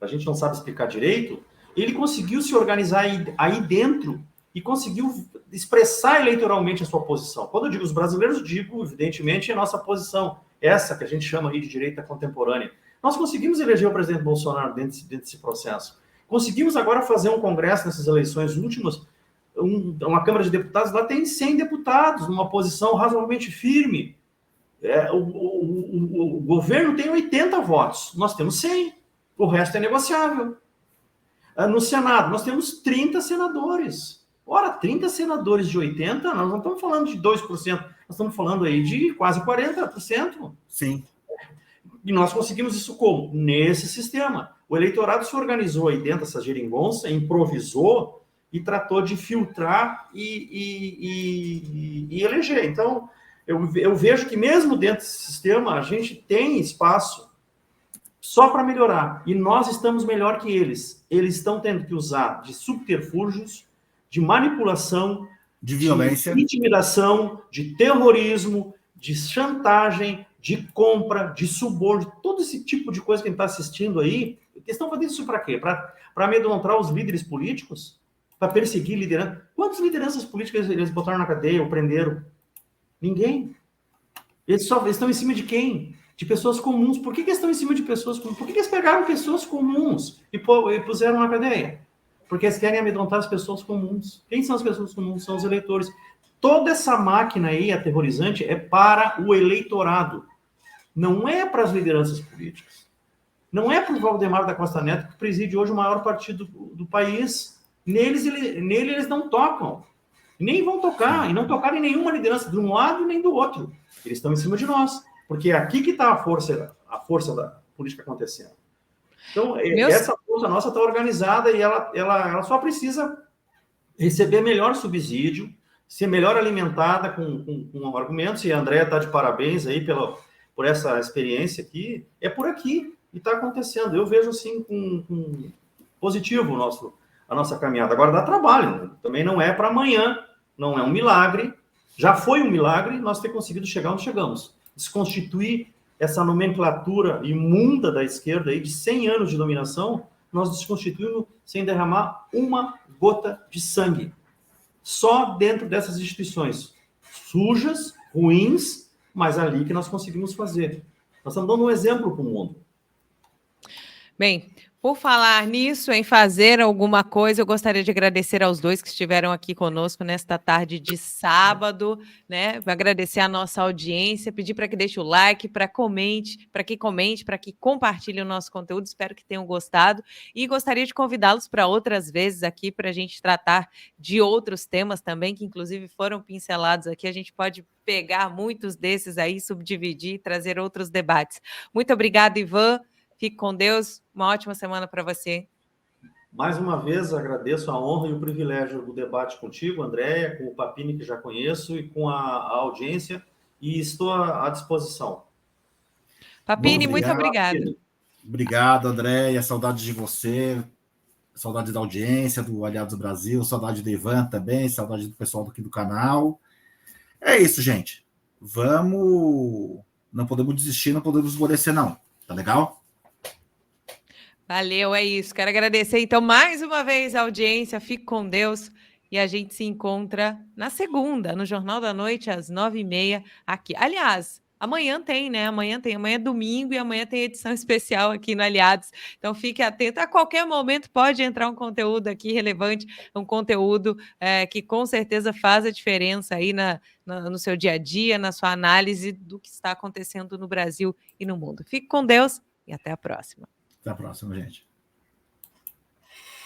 a gente não sabe explicar direito, ele conseguiu se organizar aí dentro e conseguiu expressar eleitoralmente a sua posição. Quando eu digo os brasileiros, digo, evidentemente, a nossa posição, essa que a gente chama aí de direita contemporânea. Nós conseguimos eleger o presidente Bolsonaro dentro desse processo. Conseguimos agora fazer um congresso nessas eleições últimas, uma Câmara de Deputados, lá tem 100 deputados, numa posição razoavelmente firme. O governo tem 80 votos, nós temos 100, o resto é negociável. No Senado, nós temos 30 senadores. Ora, 30 senadores de 80, nós não estamos falando de 2%, nós estamos falando aí de quase 40%. Sim. E nós conseguimos isso como? Nesse sistema. O eleitorado se organizou aí dentro dessa geringonça, improvisou e tratou de filtrar e eleger. Então, eu vejo que mesmo dentro desse sistema, a gente tem espaço só para melhorar. E nós estamos melhor que eles. Eles estão tendo que usar de subterfúgios, de manipulação, de violência, de intimidação, de terrorismo, de chantagem, de compra, de suborno, de todo esse tipo de coisa que a gente está assistindo aí. Eles estão fazendo isso para quê? Para amedrontar os líderes políticos? Para perseguir lideranças? Quantas lideranças políticas eles botaram na cadeia ou prenderam? Ninguém. Eles estão em cima de quem? De pessoas comuns. Por que eles estão em cima de pessoas comuns? Por que eles pegaram pessoas comuns e puseram na cadeia? Porque eles querem amedrontar as pessoas comuns. Quem são as pessoas comuns? São os eleitores. Toda essa máquina aí aterrorizante é para o eleitorado. Não é para as lideranças políticas. Não é para o Valdemar da Costa Neto, que preside hoje o maior partido do país. Nele eles não tocam. Nem vão tocar. E não tocaram em nenhuma liderança, de um lado nem do outro. Eles estão em cima de nós. Porque é aqui que está a força da política acontecendo. Então, essa força nossa está organizada e ela só precisa receber melhor subsídio, ser melhor alimentada com argumentos, e a Andréa está de parabéns aí por essa experiência aqui. É por aqui e está acontecendo. Eu vejo, assim, com positivo a nossa caminhada. Agora dá trabalho, né? Também não é para amanhã, não é um milagre. Já foi um milagre nós ter conseguido chegar onde chegamos. Desconstituir essa nomenclatura imunda da esquerda aí de 100 anos de dominação, nós desconstituímos sem derramar uma gota de sangue. Só dentro dessas instituições sujas, ruins, mas ali que nós conseguimos fazer. Nós estamos dando um exemplo para o mundo. Bem, por falar nisso, em fazer alguma coisa, eu gostaria de agradecer aos dois que estiveram aqui conosco nesta tarde de sábado, né? Agradecer a nossa audiência, pedir para que deixe o like, para que compartilhe o nosso conteúdo. Espero que tenham gostado e gostaria de convidá-los para outras vezes aqui para a gente tratar de outros temas também, que inclusive foram pincelados aqui. A gente pode pegar muitos desses aí, subdividir e trazer outros debates. Muito obrigada, Ivan. Fique com Deus, uma ótima semana para você. Mais uma vez, agradeço a honra e o privilégio do debate contigo, Andréia, com o Papini, que já conheço, e com a audiência, e estou à disposição. Papini, muito obrigado. Obrigado, Andréia, saudade de você, saudade da audiência, do Aliados do Brasil, saudade do Ivan também, saudade do pessoal aqui do canal. É isso, gente. Vamos... Não podemos desistir, não podemos esmorecer, não. Tá legal? Valeu, é isso. Quero agradecer, então, mais uma vez a audiência. Fique com Deus e a gente se encontra na segunda, no Jornal da Noite, às 9h30, aqui. Aliás, Amanhã tem, né? Amanhã é domingo e amanhã tem edição especial aqui no Aliados. Então fique atento. A qualquer momento pode entrar um conteúdo aqui relevante, um conteúdo que com certeza faz a diferença aí no seu dia a dia, na sua análise do que está acontecendo no Brasil e no mundo. Fique com Deus e até a próxima. Até a próxima, gente.